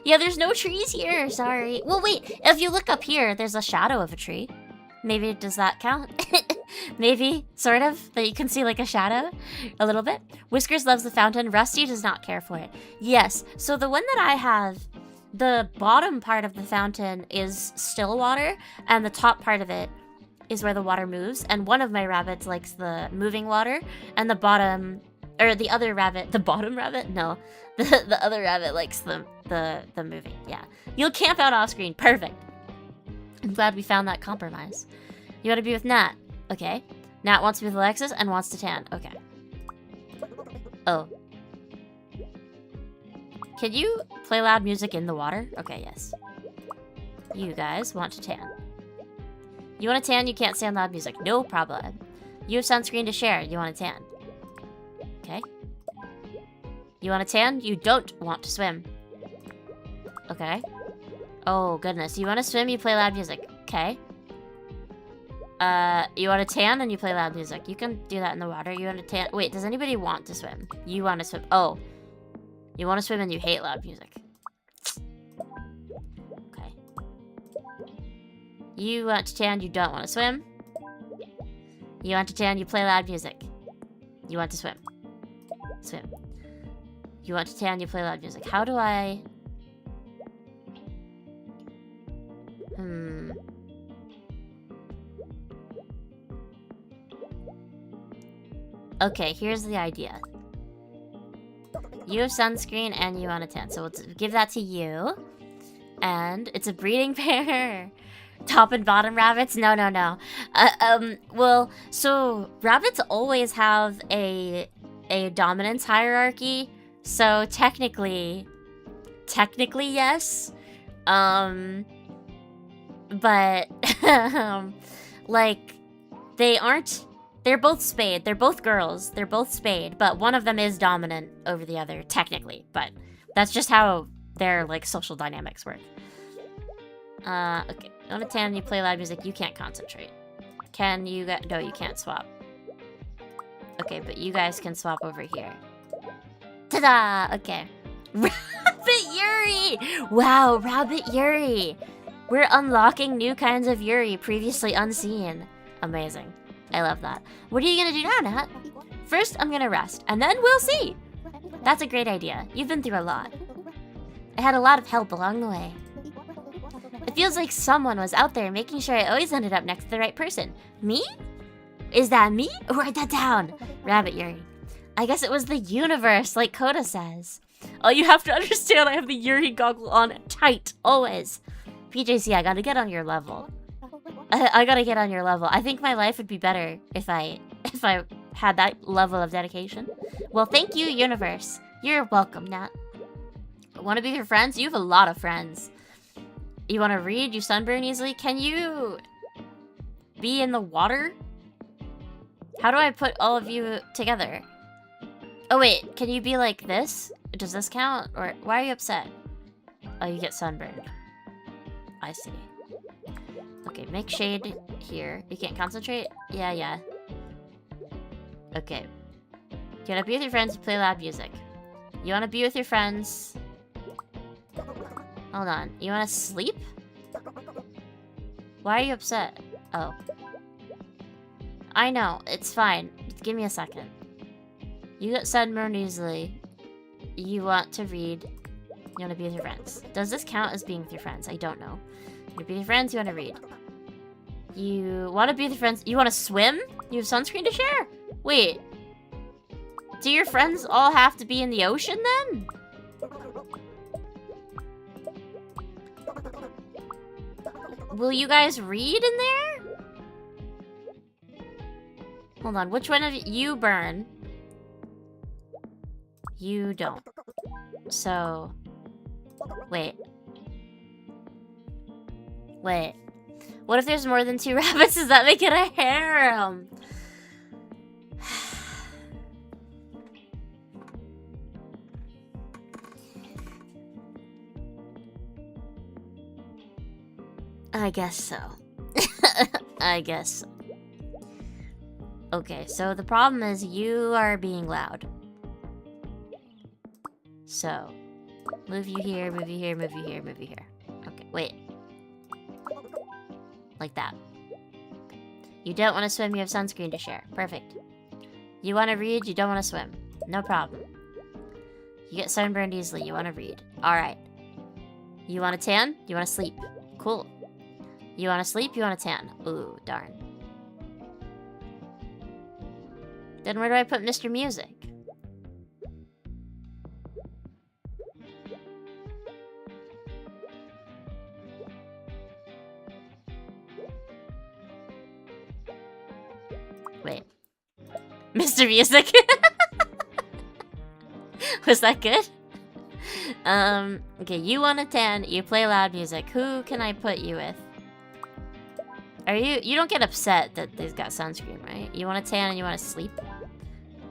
Yeah, there's no trees here. Sorry. Well, wait. If you look up here, there's a shadow of a tree. Maybe, does that count? Maybe, sort of, that you can see like a shadow a little bit. Whiskers loves the fountain. Rusty does not care for it. Yes, so the one that I have, the bottom part of the fountain is still water, and the top part of it is where the water moves. And one of my rabbits likes the moving water, and the bottom, or the other rabbit, the bottom rabbit? No, the other rabbit likes the moving. Yeah, you'll camp out off screen. Perfect. I'm glad we found that compromise. You want to be with Nat? Okay. Nat wants to be with Alexis and wants to tan. Okay. Oh. Can you play loud music in the water? Okay, yes. You guys want to tan. You want to tan? You can't stand loud music. No problem. You have sunscreen to share. You want to tan. Okay. You want to tan? You don't want to swim. Okay. Oh, goodness. You want to swim? You play loud music. Okay. You want to tan and you play loud music. You can do that in the water. You want to tan... Wait, does anybody want to swim? You want to swim. Oh. You want to swim and you hate loud music. Okay. You want to tan, you don't want to swim. You want to tan, you play loud music. You want to swim. Swim. You want to tan, you play loud music. How do I... Okay, here's the idea. You have sunscreen and you want a tan, so we'll give that to you. And it's a breeding pair. Top and bottom rabbits? No, no, no. Well, so rabbits always have a dominance hierarchy. So technically yes. But like they're both spayed. They're both girls. They're both spayed, but one of them is dominant over the other technically. But that's just how their like social dynamics work. Okay. On a tan, you play loud music. You can't concentrate. Can you no, you can't swap. Okay, but you guys can swap over here. Ta-da! Okay. Rabbit Yuri! Wow, Rabbit Yuri! We're unlocking new kinds of Yuri previously unseen. Amazing. I love that. What are you gonna do now, Nat? First, I'm gonna rest, and then we'll see! That's a great idea. You've been through a lot. I had a lot of help along the way. It feels like someone was out there making sure I always ended up next to the right person. Me? Is that me? Write that down! Rabbit Yuri. I guess it was the universe, like Coda says. Oh, you have to understand I have the Yuri goggle on tight, always. PJC, I gotta get on your level. I gotta get on your level. I think my life would be better if I had that level of dedication. Well, thank you, universe. You're welcome, Nat. Want to be your friends? You have a lot of friends. You want to read? You sunburn easily? Can you be in the water? How do I put all of you together? Oh wait, can you be like this? Does this count? Or why are you upset? Oh, you get sunburned. I see. Okay, make shade here. You can't concentrate? Yeah, yeah. Okay. You wanna be with your friends, play loud music. You wanna be with your friends... Hold on. You wanna sleep? Why are you upset? Oh. I know. It's fine. Just give me a second. You get sunburned easily. You want to read. You want to be with your friends. Does this count as being with your friends? I don't know. You want to be with your friends, you want to read. You want to be with your friends. You want to swim? You have sunscreen to share? Wait. Do your friends all have to be in the ocean then? Will you guys read in there? Hold on, which one of you burn? You don't. So... Wait. Wait. What if there's more than 2 rabbits? Does that make it a harem? I guess so. I guess so. Okay, so the problem is you are being loud. So, move you here, move you here, move you here, move you here. Okay, wait. Like that. You don't want to swim, you have sunscreen to share. Perfect. You want to read, you don't want to swim. No problem. You get sunburned easily, you want to read. Alright. You want to tan? You want to sleep? Cool. You want to sleep, you want to tan. Ooh, darn. Then where do I put Mr. Music? Wait. Mr. Music? Was that good? Okay, you want to tan, you play loud music. Who can I put you with? You don't get upset that they've got sunscreen, right? You want to tan and you want to sleep?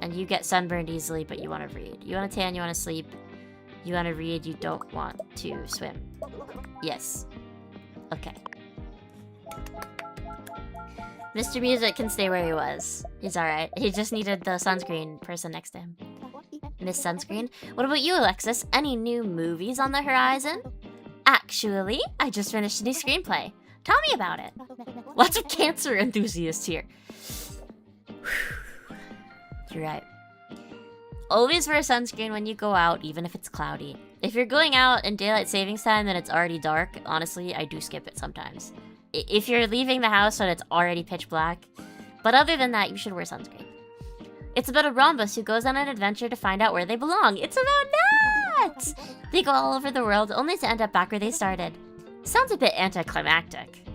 And you get sunburned easily, but you want to read. You want to tan, you want to sleep. You want to read, you don't want to swim. Yes. Okay. Mr. Music can stay where he was. He's alright. He just needed the sunscreen person next to him. Miss Sunscreen. What about you, Alexis? Any new movies on the horizon? Actually, I just finished a new screenplay. Tell me about it. Lots of cancer enthusiasts here. You're right. Always wear sunscreen when you go out, even if it's cloudy. If you're going out in daylight savings time and it's already dark, honestly, I do skip it sometimes. If you're leaving the house and it's already pitch black. But other than that, you should wear sunscreen. It's about a rhombus who goes on an adventure to find out where they belong. It's about that! They go all over the world, only to end up back where they started. Sounds a bit anticlimactic.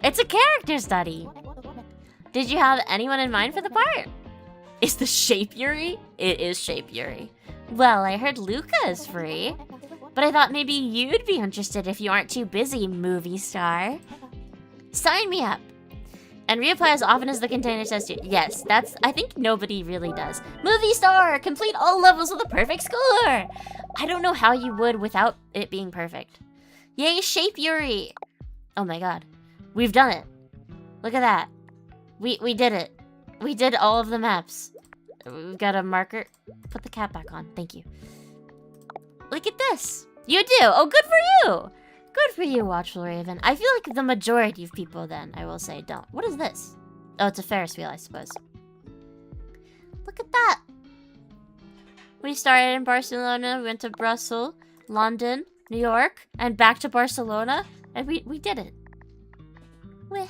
It's a character study. Did you have anyone in mind for the part? Is the Shape Yuri? It is Shape Yuri. Well, I heard Luca is free. But I thought maybe you'd be interested if you aren't too busy, movie star. Sign me up. And reapply as often as the container says to. Yes, I think nobody really does. Movie star! Complete all levels with a perfect score! I don't know how you would without it being perfect. Yay, Shape Yuri! Oh my god. We've done it. Look at that. We did it. We did all of the maps. We've got a marker. Put the cap back on. Thank you. Look at this. You do. Oh, good for you. Good for you, Watchful Raven. I feel like the majority of people then, I will say, don't. What is this? Oh, it's a Ferris wheel, I suppose. Look at that. We started in Barcelona, we went to Brussels, London, New York, and back to Barcelona. And we did it. Weh.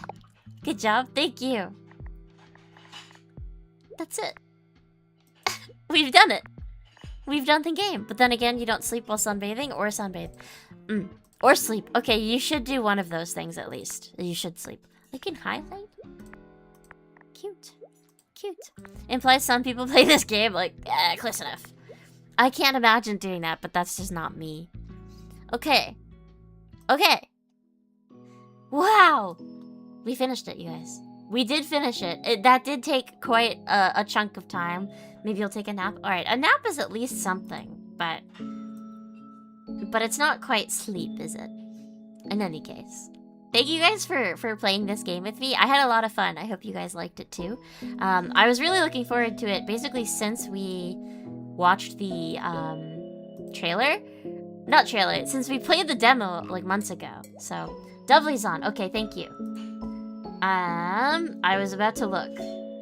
Good job. Thank you. That's it. We've done it. We've done the game. But then again, you don't sleep while sunbathing or sunbathe. Or sleep. Okay, you should do one of those things at least. You should sleep. I can highlight. Cute. Cute. Implies some people play this game like, close enough. I can't imagine doing that, but that's just not me. Okay. Okay. Wow. We finished it, you guys. We did finish it. That did take quite a chunk of time. Maybe you'll take a nap. Alright, a nap is at least something, but it's not quite sleep, is it? In any case. Thank you guys for playing this game with me. I had a lot of fun. I hope you guys liked it too. I was really looking forward to it basically since we watched the trailer. Not trailer, since we played the demo like months ago. So, Dovely's on. Okay, thank you. I was about to look.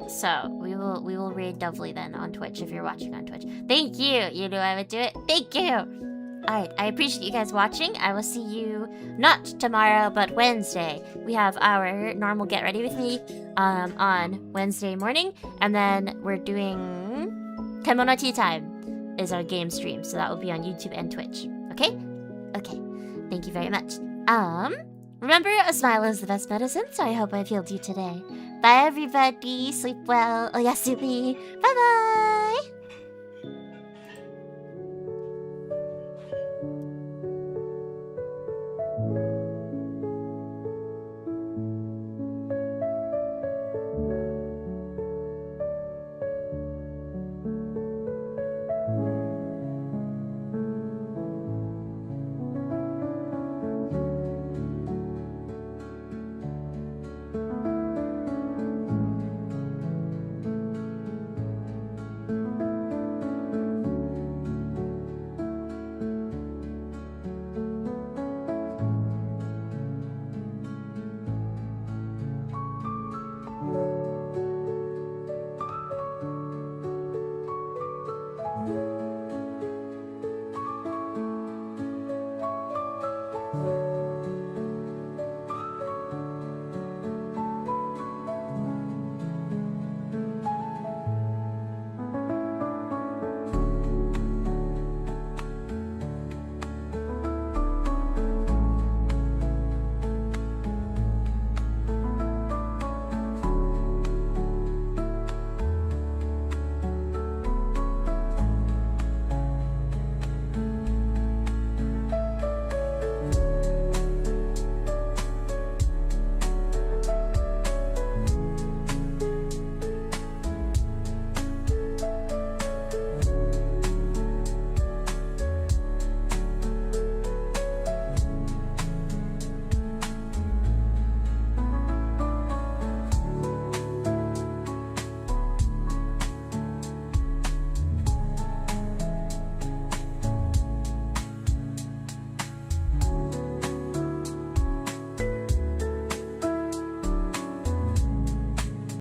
So, we will we will raid Dovely then on Twitch if you're watching on Twitch. Thank you. You knew I would do it. Thank you. Alright, I appreciate you guys watching. I will see you not tomorrow, but Wednesday. We have our normal Get Ready With Me on Wednesday morning. And then we're doing Kemono Tea Time is our game stream. So that will be on YouTube and Twitch. Okay? Okay. Thank you very much. Remember, a smile is the best medicine, so I hope I've healed you today. Bye, everybody. Sleep well. Oyasumi. Bye-bye.